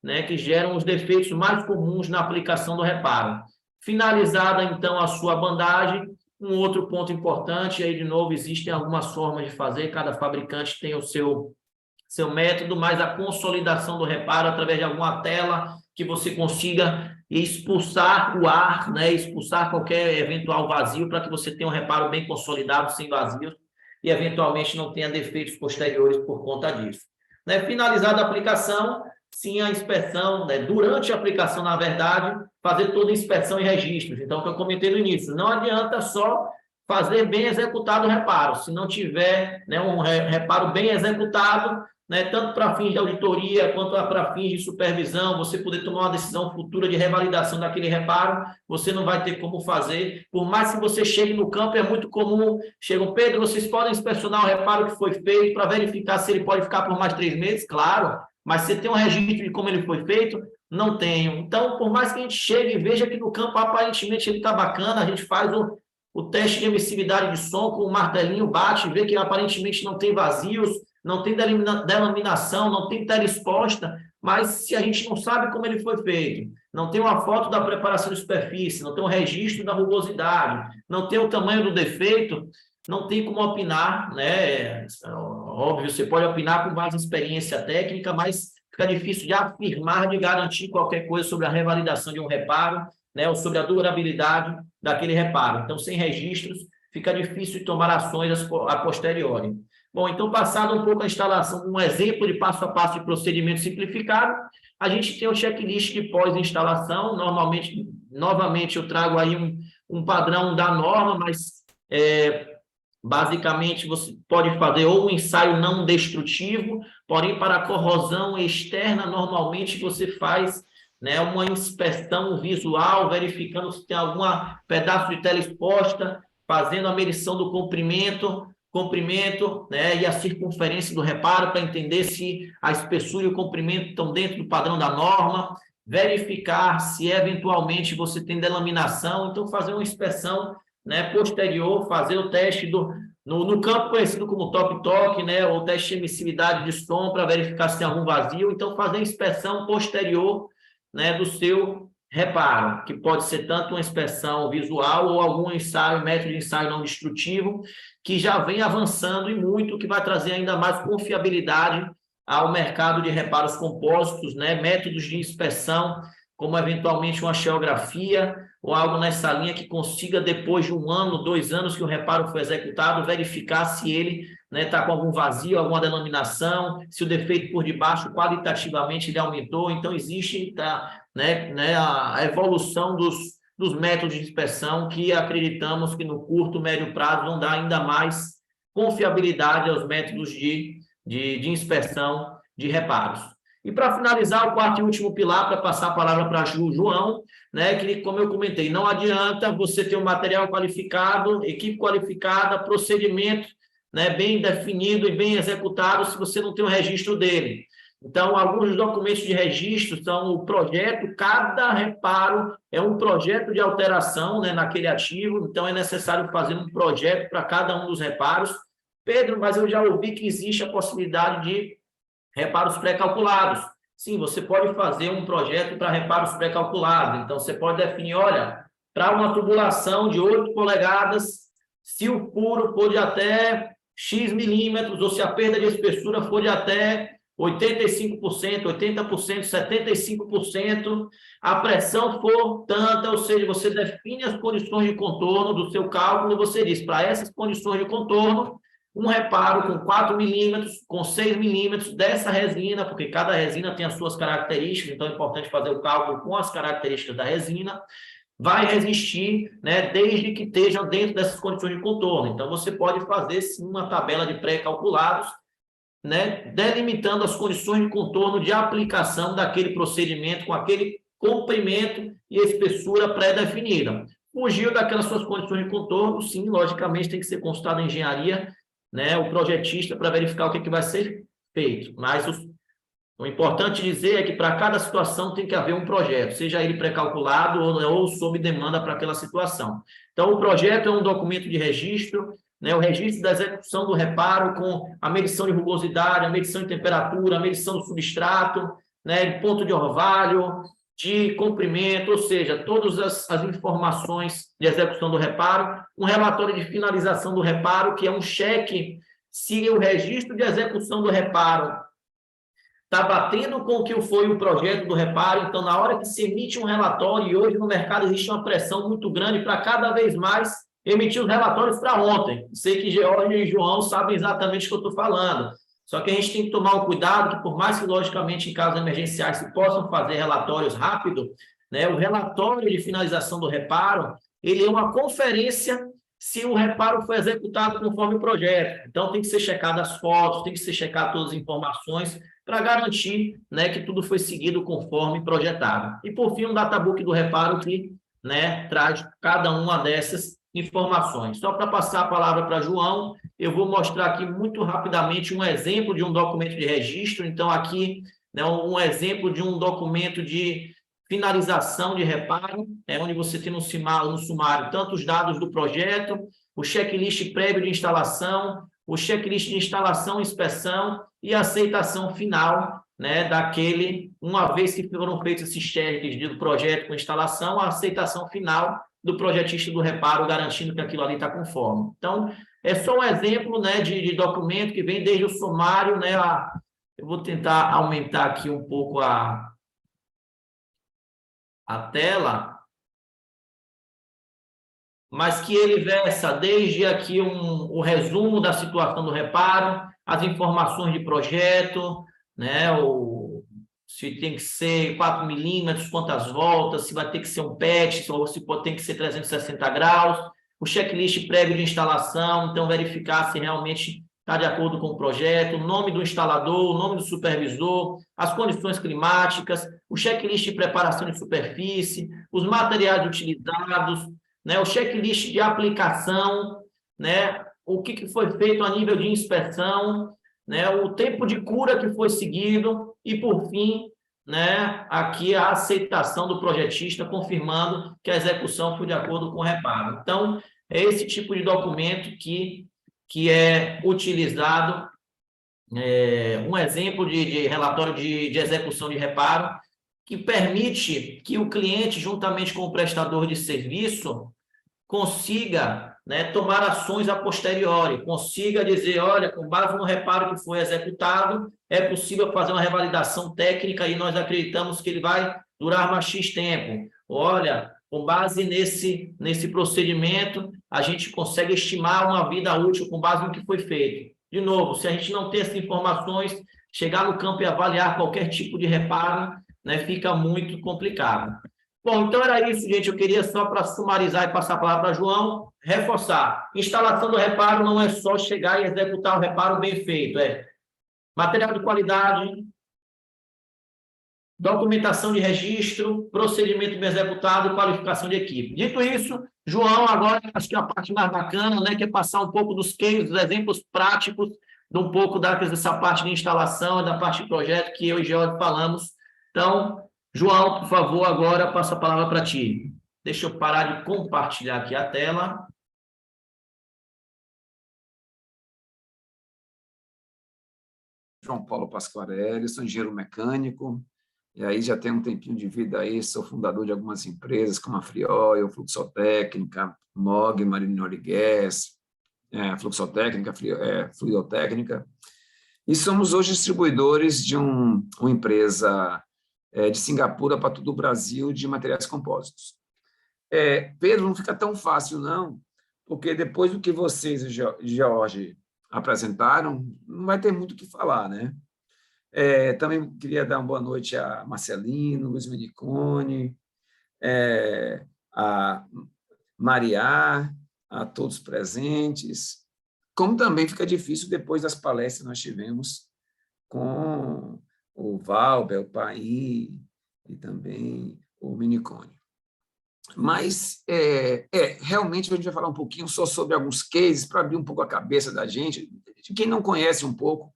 né, que geram os defeitos mais comuns na aplicação do reparo. Finalizada, então, a sua bandagem, um outro ponto importante, aí, de novo, existem algumas formas de fazer, cada fabricante tem o seu método, mas a consolidação do reparo através de alguma tela que você consiga expulsar o ar, né, expulsar qualquer eventual vazio para que você tenha um reparo bem consolidado, sem vazios, e, eventualmente, não tenha defeitos posteriores por conta disso. Né, finalizada a aplicação, sim, a inspeção, né, durante a aplicação, na verdade, fazer toda a inspeção e registros. Então, o que eu comentei no início, não adianta só fazer bem executado o reparo. Se não tiver, né, um reparo bem executado, né, tanto para fins de auditoria quanto para fins de supervisão, você poder tomar uma decisão futura de revalidação daquele reparo, você não vai ter como fazer. Por mais que você chegue no campo, é muito comum, chegam, Pedro, vocês podem inspecionar o reparo que foi feito para verificar se ele pode ficar por mais 3 meses? Claro, mas você tem um registro de como ele foi feito? Não tenho. Então, por mais que a gente chegue e veja que no campo, aparentemente, ele está bacana, a gente faz o teste de emissividade de som com o martelinho, bate, vê que aparentemente não tem vazios, não tem delaminação, não tem tela exposta, mas se a gente não sabe como ele foi feito, não tem uma foto da preparação de superfície, não tem um registro da rugosidade, não tem o tamanho do defeito, não tem como opinar, né? Óbvio, você pode opinar com base em experiência técnica, mas fica difícil de afirmar, de garantir qualquer coisa sobre a revalidação de um reparo, né? Ou sobre a durabilidade daquele reparo. Então, sem registros, fica difícil de tomar ações a posteriori. Bom, então, passado um pouco a instalação, um exemplo de passo a passo de procedimento simplificado, a gente tem o checklist de pós-instalação. Normalmente, novamente, eu trago aí um padrão da norma, mas basicamente você pode fazer ou um ensaio não destrutivo, porém para a corrosão externa, normalmente você faz né, uma inspeção visual, verificando se tem algum pedaço de tela exposta, fazendo a medição do comprimento, né, e a circunferência do reparo para entender se a espessura e o comprimento estão dentro do padrão da norma, verificar se eventualmente você tem delaminação, então fazer uma inspeção, né, posterior, fazer o teste no campo conhecido como toque-toque, né, ou teste de emissividade de som para verificar se tem algum vazio, então fazer a inspeção posterior, né, do seu reparo, que pode ser tanto uma inspeção visual ou algum ensaio, método de ensaio não destrutivo, que já vem avançando e muito, que vai trazer ainda mais confiabilidade ao mercado de reparos compósitos, né, métodos de inspeção, como eventualmente uma xerografia ou algo nessa linha que consiga, depois de 1 ano, 2 anos que o reparo foi executado, verificar se ele está com algum vazio, alguma delaminação, se o defeito por debaixo qualitativamente ele aumentou. Então, existe a evolução dos métodos de inspeção que acreditamos que no curto, médio prazo vão dar ainda mais confiabilidade aos métodos de inspeção de reparos. E para finalizar, o quarto e último pilar, para passar a palavra para João, né, que, como eu comentei, não adianta você ter um material qualificado, equipe qualificada, procedimento, né, bem definido e bem executado, se você não tem o registro dele. Então, alguns documentos de registro são o projeto, cada reparo é um projeto de alteração, né, naquele ativo, então é necessário fazer um projeto para cada um dos reparos. Pedro, mas eu já ouvi que existe a possibilidade de reparos pré-calculados. Sim, você pode fazer um projeto para reparos pré-calculados. Então, você pode definir, olha, para uma tubulação de 8 polegadas, se o furo for de até X milímetros, ou se a perda de espessura for de até 85%, 80%, 75%, a pressão for tanta, ou seja, você define as condições de contorno do seu cálculo, você diz, para essas condições de contorno, um reparo com 4 milímetros, com 6 milímetros dessa resina, porque cada resina tem as suas características, então é importante fazer o cálculo com as características da resina, vai resistir, né, desde que estejam dentro dessas condições de contorno. Então, você pode fazer, sim, uma tabela de pré-calculados, né, delimitando as condições de contorno de aplicação daquele procedimento com aquele comprimento e espessura pré-definida. Fugiu daquelas suas condições de contorno, sim, logicamente tem que ser consultado a engenharia, né, o projetista, para verificar o que vai ser feito. Mas o importante dizer é que para cada situação tem que haver um projeto, seja ele pré-calculado ou sob demanda para aquela situação. Então, o projeto é um documento de registro, né, o registro da execução do reparo com a medição de rugosidade, a medição de temperatura, a medição do substrato, né, ponto de orvalho, de comprimento, ou seja, todas as informações de execução do reparo, um relatório de finalização do reparo, que é um cheque se o registro de execução do reparo está batendo com o que foi o projeto do reparo. Então, na hora que se emite um relatório, e hoje no mercado existe uma pressão muito grande para cada vez mais emitir os relatórios para ontem. Sei que George e João sabem exatamente o que eu estou falando. Só que a gente tem que tomar um cuidado que, por mais que, logicamente, em casos emergenciais se possam fazer relatórios rápidos, né, o relatório de finalização do reparo, ele é uma conferência se o reparo foi executado conforme o projeto. Então, tem que ser checado as fotos, tem que ser checado todas as informações para garantir, né, que tudo foi seguido conforme projetado. E, por fim, um databook do reparo que, né, traz cada uma dessas informações. Só para passar a palavra para João, eu vou mostrar aqui muito rapidamente um exemplo de um documento de registro. Então, aqui, né, um exemplo de um documento de finalização de reparo, onde você tem no sumário tanto os dados do projeto, o checklist prévio de instalação, o checklist de instalação, inspeção e aceitação final, né, uma vez que foram feitos esses cheques do projeto com instalação, a aceitação final do projetista do reparo, garantindo que aquilo ali está conforme. Então, é só um exemplo, né, de documento que vem desde o sumário, né, eu vou tentar aumentar aqui um pouco a tela, mas que ele versa desde aqui o resumo da situação do reparo, as informações de projeto, né, se tem que ser 4 milímetros, quantas voltas, se vai ter que ser um PET, ou se tem que ser 360 graus, o checklist prévio de instalação, então verificar se realmente está de acordo com o projeto, o nome do instalador, o nome do supervisor, as condições climáticas, o checklist de preparação de superfície, os materiais utilizados, né, o checklist de aplicação, né, o que foi feito a nível de inspeção, né, o tempo de cura que foi seguido e, por fim, né, aqui a aceitação do projetista confirmando que a execução foi de acordo com o reparo. Então, é esse tipo de documento que é utilizado, um exemplo de relatório de execução de reparo, que permite que o cliente, juntamente com o prestador de serviço, consiga, né, tomar ações a posteriori, consiga dizer, olha, com base no reparo que foi executado, é possível fazer uma revalidação técnica e nós acreditamos que ele vai durar mais X tempo. Olha, com base nesse procedimento, a gente consegue estimar uma vida útil com base no que foi feito. De novo, se a gente não tem essas informações, chegar no campo e avaliar qualquer tipo de reparo, né, fica muito complicado. Bom, então era isso, gente. Eu queria só para sumarizar e passar a palavra para João, reforçar. Instalação do reparo não é só chegar e executar o reparo bem feito, é material de qualidade, documentação de registro, procedimento bem executado e qualificação de equipe. Dito isso, João, agora acho que é a parte mais bacana, né, que é passar um pouco dos cases, dos exemplos práticos, de um pouco dessa parte de instalação e da parte de projeto que eu e George falamos. Então, João, por favor, agora passo a palavra para ti. Deixa eu parar de compartilhar aqui a tela. João Paulo Pasquarelli, sou engenheiro mecânico, e aí já tenho um tempinho de vida aí, sou fundador de algumas empresas, como a Friol, Fluxotécnica, MOG, Marine Oil Gas, Fluxotécnica, Fluidotécnica, e somos hoje distribuidores de uma empresa de Singapura para todo o Brasil de materiais compósitos. Pedro, não fica tão fácil, não, porque depois do que vocês, George, apresentaram, não vai ter muito o que falar, né? Também queria dar uma boa noite a Marcelino, Luiz Menicone, a Maria, a todos presentes, como também fica difícil depois das palestras que nós tivemos com o Valber, o Paim e também o Menicone. Mas, realmente, a gente vai falar um pouquinho só sobre alguns cases, para abrir um pouco a cabeça da gente, de quem não conhece um pouco,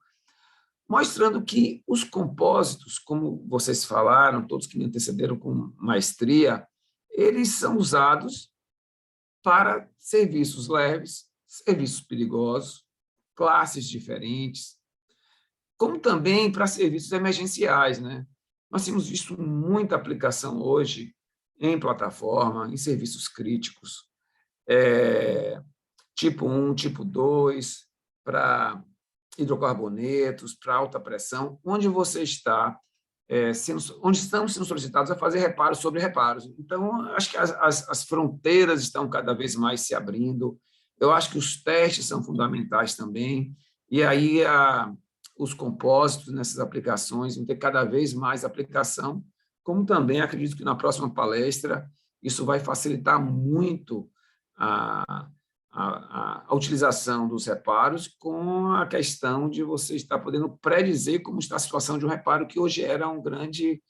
mostrando que os compósitos, como vocês falaram, todos que me antecederam com maestria, eles são usados para serviços leves, serviços perigosos, classes diferentes, como também para serviços emergenciais, né? Nós temos visto muita aplicação hoje em plataforma, em serviços críticos, tipo 1, tipo 2, para hidrocarbonetos, para alta pressão, onde você está, onde estamos sendo solicitados a fazer reparos sobre reparos. Então, acho que as fronteiras estão cada vez mais se abrindo, eu acho que os testes são fundamentais também, e aí os compósitos nessas aplicações vão ter cada vez mais aplicação, como também acredito que na próxima palestra isso vai facilitar muito a utilização dos reparos com a questão de você estar podendo predizer como está a situação de um reparo, que hoje era um grande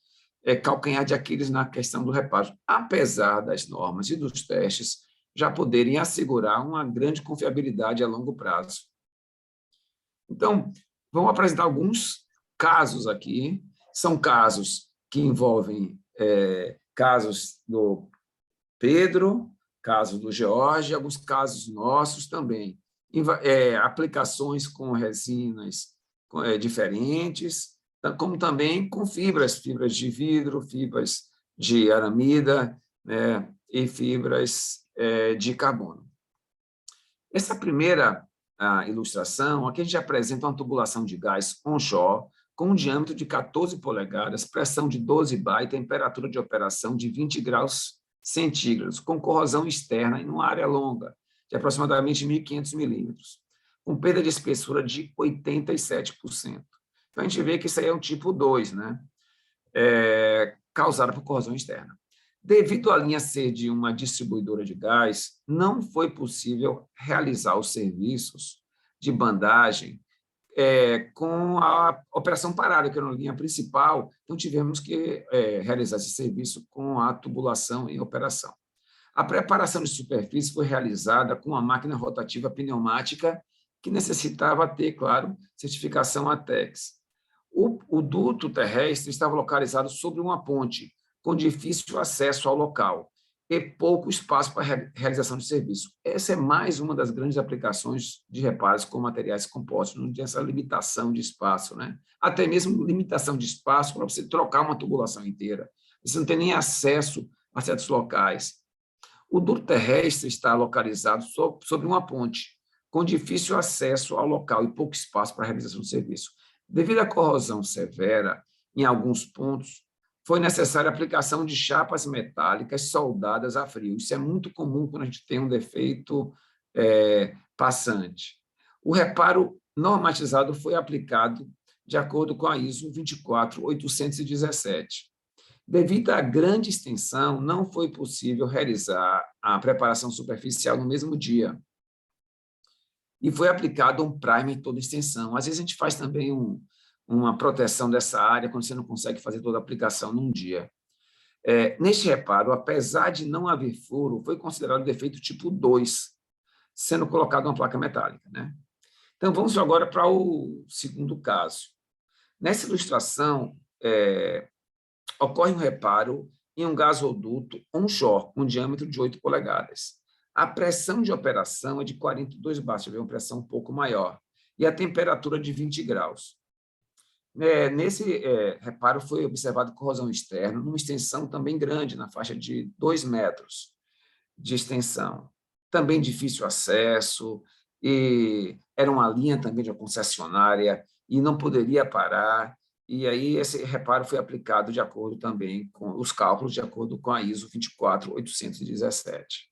calcanhar de Aquiles na questão do reparo, apesar das normas e dos testes já poderem assegurar uma grande confiabilidade a longo prazo. Então, vamos apresentar alguns casos aqui, são casos que envolvem casos do Pedro, caso do George, alguns casos nossos também. Aplicações com resinas diferentes, como também com fibras de vidro, fibras de aramida, né, e fibras de carbono. Essa primeira ilustração, aqui a gente apresenta uma tubulação de gás onshore, com um diâmetro de 14 polegadas, pressão de 12 bar e temperatura de operação de 20 graus centígrados, com corrosão externa em uma área longa, de aproximadamente 1.500 milímetros, com perda de espessura de 87%. Então, a gente vê que isso aí é um tipo 2, né? Causado por corrosão externa. Devido à linha ser de uma distribuidora de gás, não foi possível realizar os serviços de bandagem com a operação parada, que era a linha principal, então tivemos que realizar esse serviço com a tubulação em operação. A preparação de superfície foi realizada com uma máquina rotativa pneumática que necessitava ter, claro, certificação ATEX. O duto terrestre estava localizado sobre uma ponte, com difícil acesso ao local e pouco espaço para realização de serviço. Essa é mais uma das grandes aplicações de reparos com materiais compostos, não tem essa limitação de espaço, né? Até mesmo limitação de espaço para você trocar uma tubulação inteira. Você não tem nem acesso a certos locais. O duto terrestre está localizado sobre uma ponte, com difícil acesso ao local e pouco espaço para a realização de serviço. Devido à corrosão severa, em alguns pontos, foi necessária a aplicação de chapas metálicas soldadas a frio. Isso é muito comum quando a gente tem um defeito passante. O reparo normatizado foi aplicado de acordo com a ISO 24817. Devido à grande extensão, não foi possível realizar a preparação superficial no mesmo dia. E foi aplicado um primer em toda a extensão. Às vezes a gente faz também uma proteção dessa área quando você não consegue fazer toda a aplicação num dia. Neste reparo, apesar de não haver furo, foi considerado defeito tipo 2, sendo colocado uma placa metálica, né? Então, vamos agora para o segundo caso. Nessa ilustração, ocorre um reparo em um gasoduto onshore, com diâmetro de 8 polegadas. A pressão de operação é de 42 bar, deixa eu ver, uma pressão um pouco maior, e a temperatura de 20 graus. Nesse reparo foi observado corrosão externa, numa extensão também grande, na faixa de 2 metros de extensão. Também difícil acesso, e era uma linha também de uma concessionária, e não poderia parar, e aí esse reparo foi aplicado de acordo também com os cálculos, de acordo com a ISO 24817.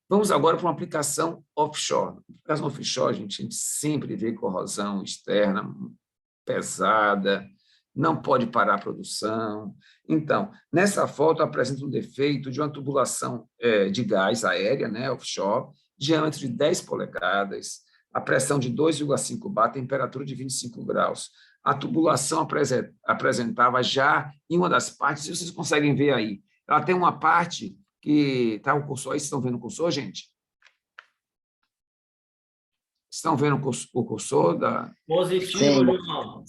Vamos agora para uma aplicação offshore. Na aplicação offshore, a gente sempre vê corrosão externa pesada, não pode parar a produção. Então, nessa foto apresenta um defeito de uma tubulação de gás aérea, né, offshore, diâmetro de 10 polegadas, a pressão de 2,5 bar, temperatura de 25 graus. A tubulação apresentava já em uma das partes, se vocês conseguem ver aí, ela tem uma parte que está o cursor aí, vocês estão vendo o cursor, gente? Estão vendo o cursor da... Positivo, João.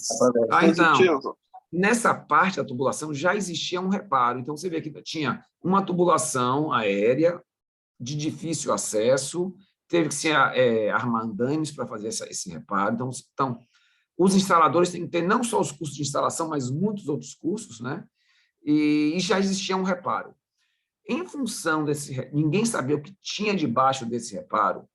Então, nessa parte da tubulação já existia um reparo. Então, você vê que tinha uma tubulação aérea de difícil acesso, teve que se armar andaimes para fazer esse reparo. Então, os instaladores têm que ter não só os custos de instalação, mas muitos outros custos, né? E já existia um reparo. Em função desse... Ninguém sabia o que tinha debaixo desse reparo.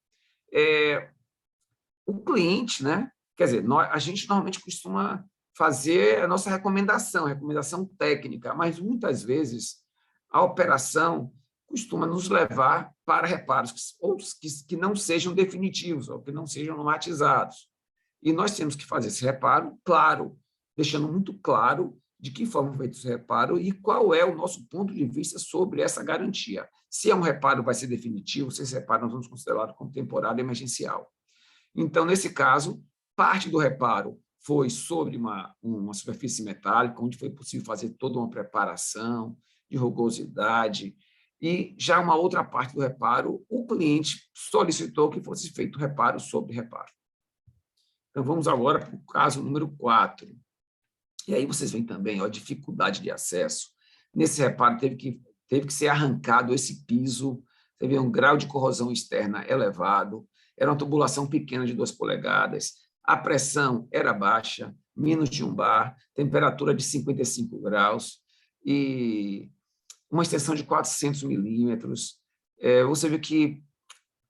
O cliente, né? Quer dizer, a gente normalmente costuma fazer a nossa recomendação técnica, mas muitas vezes a operação costuma nos levar para reparos, outros que não sejam definitivos, ou que não sejam normatizados. E nós temos que fazer esse reparo, claro, deixando muito claro de que forma foi feito esse reparo e qual é o nosso ponto de vista sobre essa garantia. Se é um reparo, vai ser definitivo, se esse reparo nós vamos considerar como temporário emergencial. Então, nesse caso, parte do reparo foi sobre uma superfície metálica, onde foi possível fazer toda uma preparação de rugosidade, e já uma outra parte do reparo, o cliente solicitou que fosse feito reparo sobre reparo. Então, vamos agora para o caso número 4. E aí vocês veem também a dificuldade de acesso. Nesse reparo, teve que ser arrancado esse piso, teve um grau de corrosão externa elevado, era uma tubulação pequena de 2 polegadas, a pressão era baixa, menos de 1 bar, temperatura de 55 graus e uma extensão de 400 milímetros. Você vê que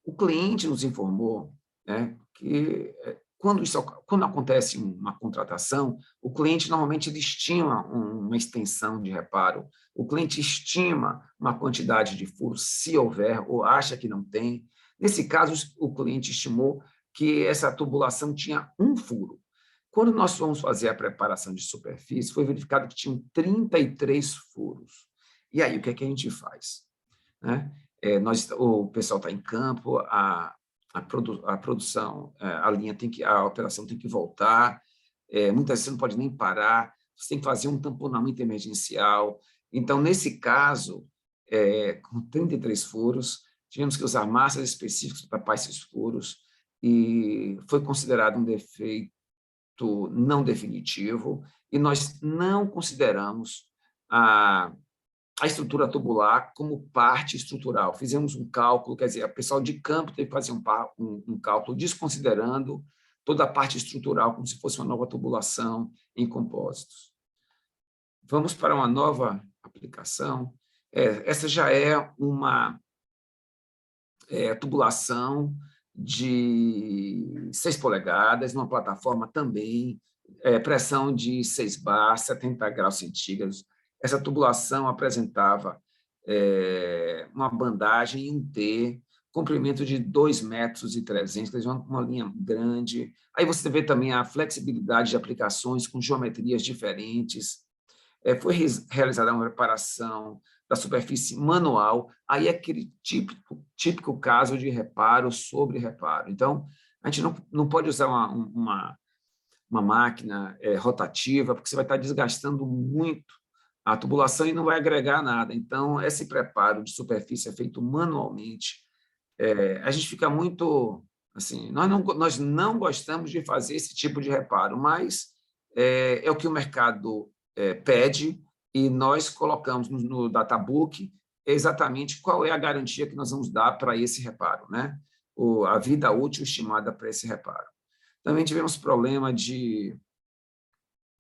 o cliente nos informou, né, que quando acontece uma contratação, o cliente normalmente ele estima uma extensão de reparo, o cliente estima uma quantidade de furos, se houver, ou acha que não tem. Nesse caso, o cliente estimou que essa tubulação tinha 1 furo. Quando nós fomos fazer a preparação de superfície, foi verificado que tinham 33 furos. E aí, o que é que a gente faz? Né? O pessoal está em campo, a produção, a operação tem que voltar, muitas vezes você não pode nem parar, você tem que fazer um tamponamento emergencial. Então, nesse caso, com 33 furos, tivemos que usar massas específicas para tapar esses furos, e foi considerado um defeito não definitivo, e nós não consideramos a estrutura tubular como parte estrutural. Fizemos um cálculo, quer dizer, o pessoal de campo teve que fazer um cálculo desconsiderando toda a parte estrutural, como se fosse uma nova tubulação em compósitos. Vamos para uma nova aplicação. Essa já é uma tubulação de 6 polegadas, numa plataforma também, pressão de 6 bar, 70 graus centígrados. Essa tubulação apresentava uma bandagem em T, comprimento de 2,3 metros, uma linha grande. Aí você vê também a flexibilidade de aplicações com geometrias diferentes. Foi realizada uma reparação da superfície manual, aí é aquele típico caso de reparo sobre reparo. Então, a gente não pode usar uma máquina rotativa, porque você vai estar desgastando muito a tubulação e não vai agregar nada. Então, esse preparo de superfície é feito manualmente. A gente fica muito... assim, nós não gostamos de fazer esse tipo de reparo, mas é o que o mercado pede, e nós colocamos no databook exatamente qual é a garantia que nós vamos dar para esse reparo, né? A vida útil estimada para esse reparo. Também tivemos problema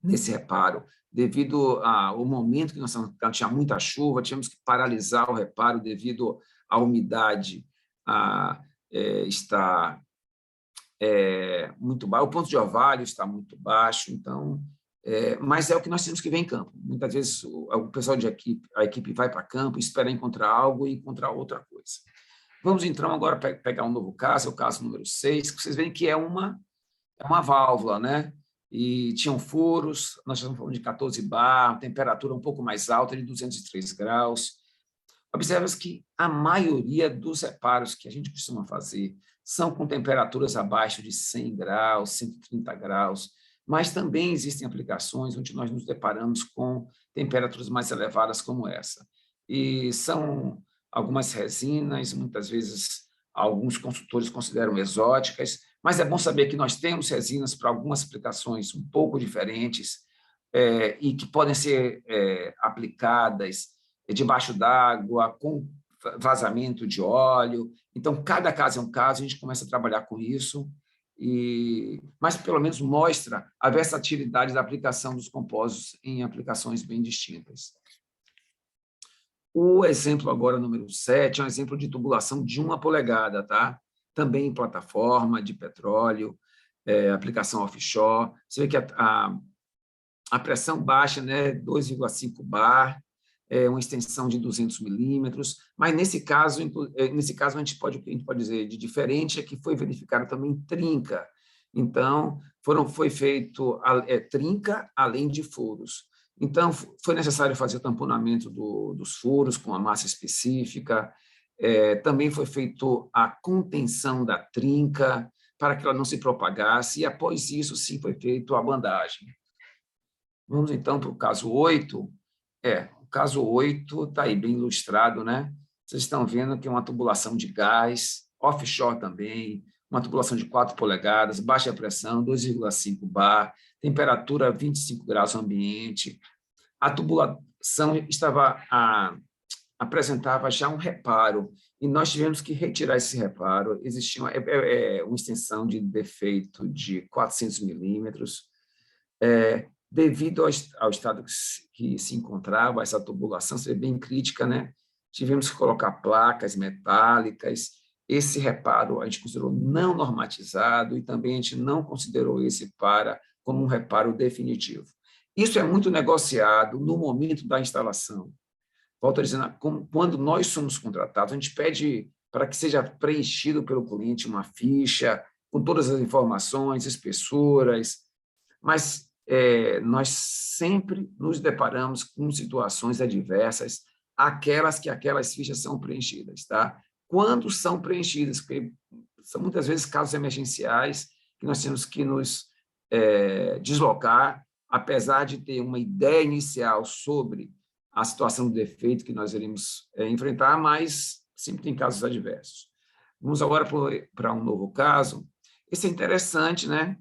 nesse reparo, devido ao momento que nós tinha muita chuva, tivemos que paralisar o reparo devido à umidade estar muito baixo, o ponto de orvalho está muito baixo, então... mas é o que nós temos que ver em campo. Muitas vezes o pessoal a equipe vai para campo, espera encontrar algo e encontrar outra coisa. Vamos, então, agora pegar um novo caso, é o caso número 6, que vocês veem que é uma válvula, né? E tinham furos, nós estamos falando de 14 bar, temperatura um pouco mais alta, de 203 graus. Observa-se que a maioria dos reparos que a gente costuma fazer são com temperaturas abaixo de 100 graus, 130 graus, mas também existem aplicações onde nós nos deparamos com temperaturas mais elevadas como essa. E são algumas resinas, muitas vezes alguns consultores consideram exóticas, mas é bom saber que nós temos resinas para algumas aplicações um pouco diferentes e que podem ser aplicadas debaixo d'água, com vazamento de óleo. Então, cada caso é um caso, a gente começa a trabalhar com isso, mas pelo menos mostra a versatilidade da aplicação dos compósitos em aplicações bem distintas. O exemplo agora, número 7, é um exemplo de tubulação de 1 polegada, tá? Também em plataforma de petróleo, aplicação offshore. Você vê que a pressão baixa, né, 2,5 bar, uma extensão de 200 milímetros, mas nesse caso a gente pode dizer de diferente é que foi verificado também trinca. Então, foi feito trinca além de furos. Então, foi necessário fazer o tamponamento dos furos com a massa específica, também foi feito a contenção da trinca para que ela não se propagasse, e após isso, sim, foi feito a bandagem. Vamos, então, para o caso 8. O caso 8 está aí bem ilustrado, né? Vocês estão vendo que é uma tubulação de gás, offshore também, uma tubulação de 4 polegadas, baixa pressão, 2,5 bar, temperatura 25 graus ambiente. A tubulação apresentava já um reparo, e nós tivemos que retirar esse reparo. Existia uma extensão de defeito de 400 milímetros, devido ao estado que se encontrava essa tubulação, ser bem crítica, né? Tivemos que colocar placas metálicas. Esse reparo a gente considerou não normatizado, e também a gente não considerou esse como um reparo definitivo. Isso é muito negociado no momento da instalação. Volto a dizer, quando nós somos contratados, a gente pede para que seja preenchido pelo cliente uma ficha com todas as informações, espessuras, mas nós sempre nos deparamos com situações adversas, aquelas fichas são preenchidas, tá? Quando são preenchidas, porque são muitas vezes casos emergenciais que nós temos que nos deslocar, apesar de ter uma ideia inicial sobre a situação do defeito que nós iremos enfrentar, mas sempre tem casos adversos. Vamos agora para um novo caso. Esse é interessante, né?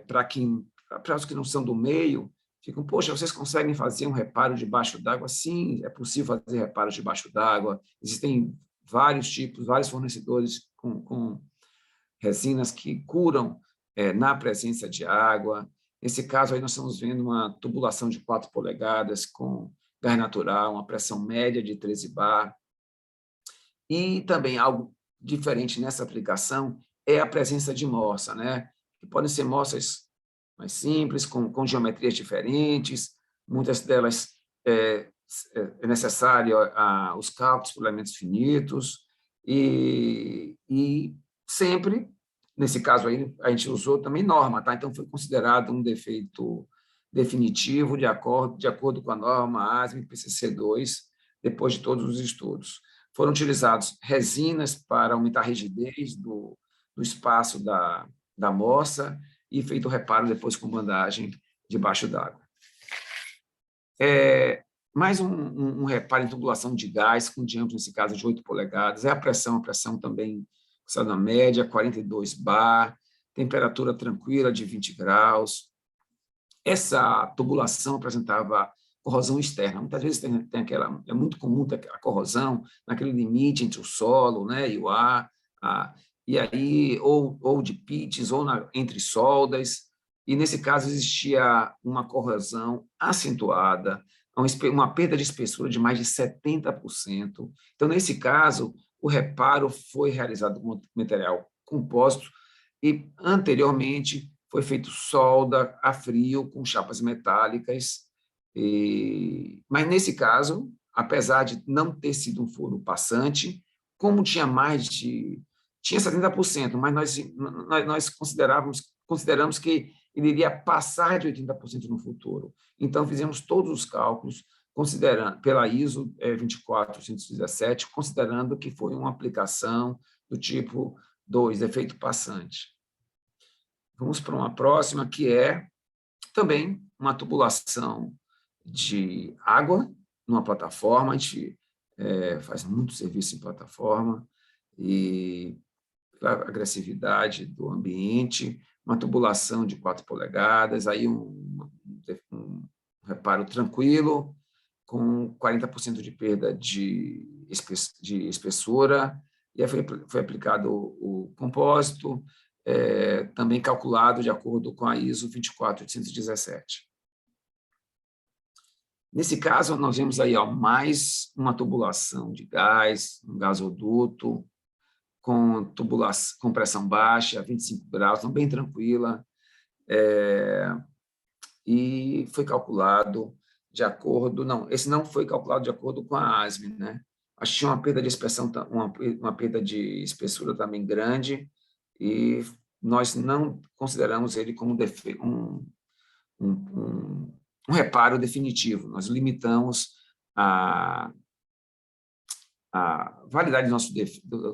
Para os que não são do meio, ficam, poxa, vocês conseguem fazer um reparo debaixo d'água? Sim, é possível fazer reparo debaixo d'água. Existem vários tipos, vários fornecedores com resinas que curam na presença de água. Nesse caso, aí nós estamos vendo uma tubulação de 4 polegadas com gás natural, uma pressão média de 13 bar. E também algo diferente nessa aplicação é a presença de morsa, né? Que podem ser morsas mais simples, com geometrias diferentes, muitas delas é necessário os cálculos por elementos finitos, e sempre, nesse caso aí, a gente usou também norma, tá? Então foi considerado um defeito definitivo de acordo com a norma ASME PCC2, depois de todos os estudos. Foram utilizados resinas para aumentar a rigidez do espaço da morsa e feito o reparo depois com bandagem debaixo d'água. Mais um reparo em tubulação de gás, com diâmetro, nesse caso, de 8 polegadas. A pressão também está na média, 42 bar, temperatura tranquila de 20 graus. Essa tubulação apresentava corrosão externa. Muitas vezes tem aquela, é muito comum ter a corrosão naquele limite entre o solo, né, e o ar, e aí ou de pits, ou entre soldas, e nesse caso existia uma corrosão acentuada, uma perda de espessura de mais de 70%. Então, nesse caso, o reparo foi realizado com material compósito e, anteriormente, foi feito solda a frio com chapas metálicas. Mas, nesse caso, apesar de não ter sido um furo passante, como tinha 70%, mas nós consideramos que ele iria passar de 80% no futuro. Então, fizemos todos os cálculos pela ISO 24117, considerando que foi uma aplicação do tipo 2, efeito passante. Vamos para uma próxima, que é também uma tubulação de água numa plataforma. A gente faz muito serviço em plataforma, e pela agressividade do ambiente, uma tubulação de 4 polegadas, aí um reparo tranquilo, com 40% de perda de espessura, e aí foi aplicado o compósito, também calculado de acordo com a ISO 24817. Nesse caso, nós vemos aí mais uma tubulação de gás, um gasoduto, com pressão baixa, 25 graus, então bem tranquila, e foi calculado de acordo... Não, esse não foi calculado de acordo com a ASME, né? Acho que tinha uma perda de uma perda de espessura também grande, e nós não consideramos ele como um reparo definitivo. Nós limitamos a validade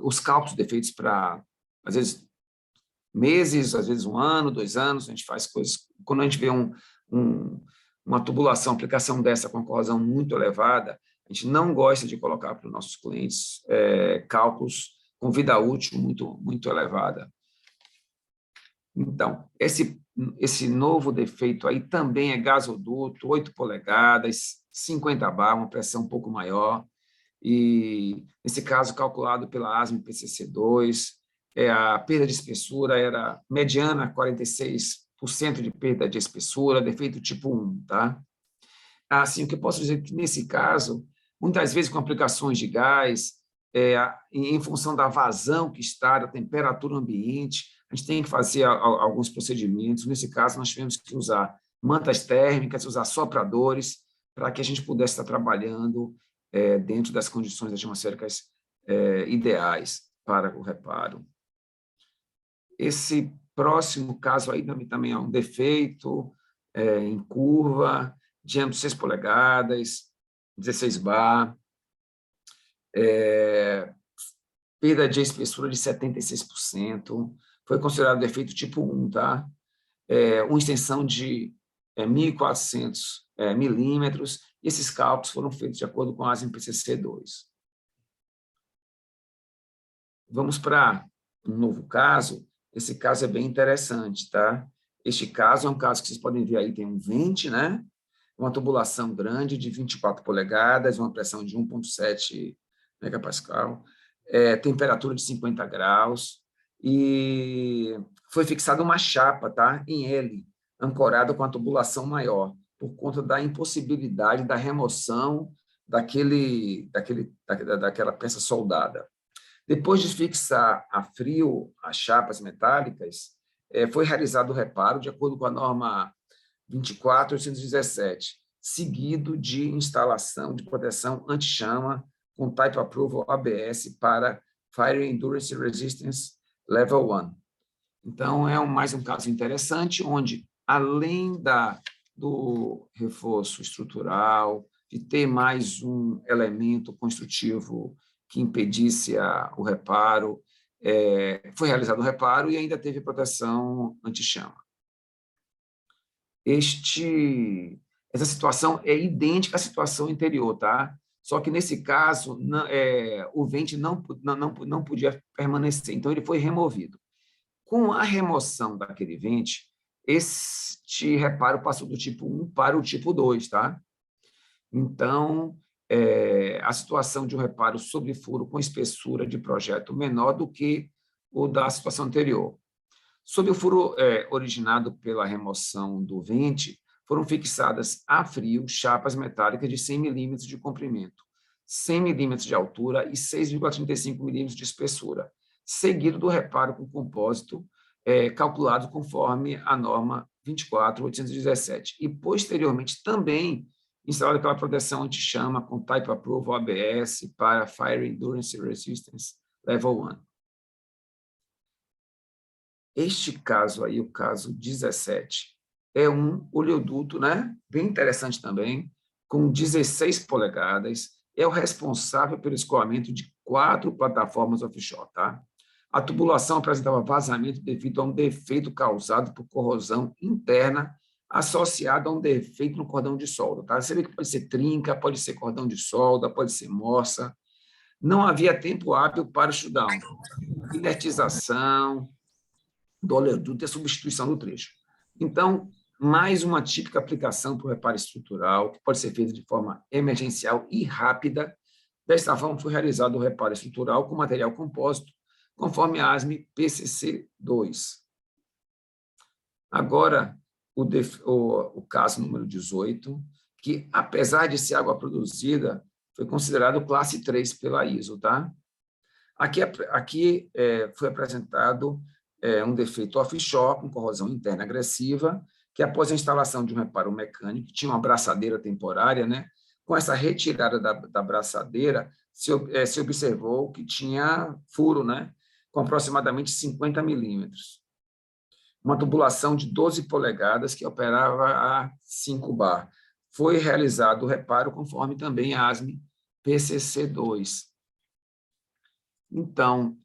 os cálculos de defeitos para, às vezes, meses, às vezes 1 ano, 2 anos. A gente faz coisas... Quando a gente vê uma tubulação, aplicação dessa com corrosão muito elevada, a gente não gosta de colocar para os nossos clientes cálculos com vida útil muito elevada. Então, esse novo defeito aí também é gasoduto, 8 polegadas, 50 bar, uma pressão um pouco maior, e, nesse caso, calculado pela ASME PCC2, a perda de espessura era mediana, 46% de perda de espessura, defeito tipo 1, tá? Assim, o que eu posso dizer é que, nesse caso, muitas vezes com aplicações de gás, em função da vazão que está, da temperatura ambiente, a gente tem que fazer alguns procedimentos. Nesse caso, nós tivemos que usar mantas térmicas, usar sopradores, para que a gente pudesse estar trabalhando dentro das condições atmosféricas ideais para o reparo. Esse próximo caso aí também é um defeito em curva, diâmetro 6 polegadas, 16 bar, perda de espessura de 76%, foi considerado defeito tipo 1, tá? Uma extensão de 1.400 milímetros. Esses cálculos foram feitos de acordo com a ASME PCC2. Vamos para um novo caso. Esse caso é bem interessante, tá? Este caso é um caso que vocês podem ver aí, tem um vente, né? Uma tubulação grande de 24 polegadas, uma pressão de 1,7 megapascal, temperatura de 50 graus, e foi fixada uma chapa, tá? Em L, ancorada com a tubulação maior, por conta da impossibilidade da remoção daquela peça soldada. Depois de fixar a frio as chapas metálicas, foi realizado o reparo de acordo com a norma 24817, seguido de instalação de proteção anti-chama com Type Approval ABS para Fire Endurance Resistance Level 1. Então, mais um caso interessante, onde, além do reforço estrutural, de ter mais um elemento construtivo que impedisse o reparo, foi realizado o reparo e ainda teve proteção anti-chama. Essa situação é idêntica à situação anterior, tá? Só que, nesse caso, o vente não podia permanecer, então ele foi removido. Com a remoção daquele vente, este reparo passou do tipo 1 para o tipo 2, tá? Então, a situação de um reparo sobre furo com espessura de projeto menor do que o da situação anterior. Sob o furo originado pela remoção do vente, foram fixadas a frio chapas metálicas de 100 milímetros de comprimento, 100 milímetros de altura e 6,35 milímetros de espessura, seguido do reparo com compósito calculado conforme a norma 24817, e, posteriormente, também instalada aquela proteção anti-chama com Type Approval ABS para Fire Endurance Resistance Level 1. Este caso aí, o caso 17, é um oleoduto, né? Bem interessante também, com 16 polegadas, é o responsável pelo escoamento de 4 plataformas offshore, tá? A tubulação apresentava vazamento devido a um defeito causado por corrosão interna associado a um defeito no cordão de solda, tá? Você vê que pode ser trinca, pode ser cordão de solda, pode ser morsa. Não havia tempo hábil para o shutdown, inertização do oleoduto e a substituição do trecho. Então, mais uma típica aplicação para o reparo estrutural, que pode ser feita de forma emergencial e rápida. Desta forma, foi realizado o reparo estrutural com material compósito, conforme a ASME PCC2. Agora, o caso número 18, que, apesar de ser água produzida, foi considerado classe 3 pela ISO, tá? Aqui foi apresentado um defeito offshore com corrosão interna agressiva, que, após a instalação de um reparo mecânico, tinha uma braçadeira temporária, né? Com essa retirada da braçadeira, se observou que tinha furo, né? Com aproximadamente 50 milímetros. Uma tubulação de 12 polegadas que operava a 5 bar. Foi realizado o reparo conforme também a ASME PCC2. Então,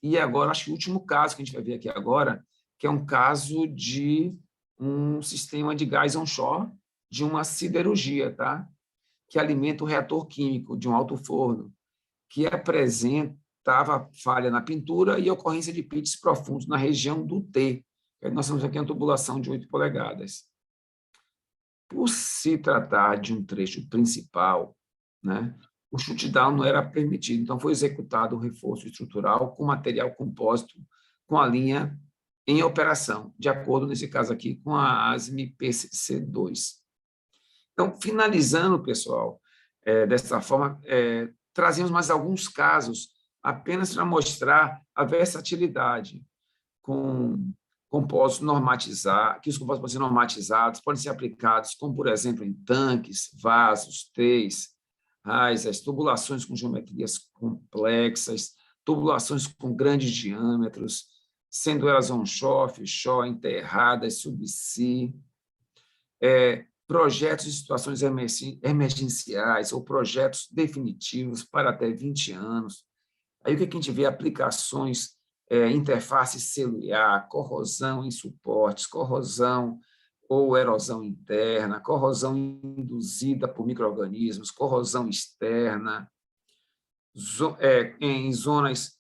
e agora, acho que o último caso que a gente vai ver aqui agora, que é um caso de um sistema de gás onshore de uma siderurgia, tá? Que alimenta o reator químico de um alto forno, que apresentava falha na pintura e ocorrência de pits profundos na região do T. Nós temos aqui uma tubulação de 8 polegadas. Por se tratar de um trecho principal, né, o shutdown não era permitido, então foi executado o reforço estrutural com material compósito com a linha em operação, de acordo, nesse caso aqui, com a ASME PCC2. Então, finalizando, pessoal, dessa forma, trazemos mais alguns casos apenas para mostrar a versatilidade com compósitos normatizados, que os compósitos podem ser normatizados, podem ser aplicados, como, por exemplo, em tanques, vasos, três, raízes, tubulações com geometrias complexas, tubulações com grandes diâmetros, sendo elas onshore, offshore, enterradas, subsea, projetos de situações emergenciais ou projetos definitivos para até 20 anos, Aí o que a gente vê? Aplicações, interface celular, corrosão em suportes, corrosão ou erosão interna, corrosão induzida por micro-organismos, corrosão externa, em zonas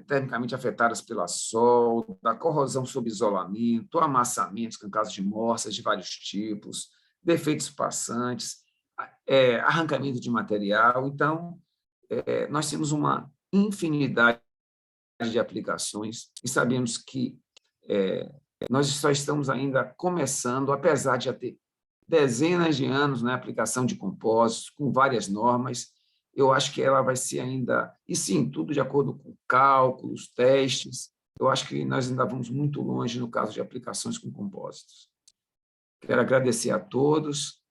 termicamente afetadas pela solda, corrosão sob isolamento, amassamentos, com casos de morsas de vários tipos, defeitos passantes, arrancamento de material. Então, nós temos uma infinidade de aplicações e sabemos que nós só estamos ainda começando, apesar de já ter dezenas de anos na aplicação de compósitos, com várias normas. Eu acho que ela vai ser ainda, e sim, tudo de acordo com cálculos, testes. Eu acho que nós ainda vamos muito longe no caso de aplicações com compósitos. Quero agradecer a todos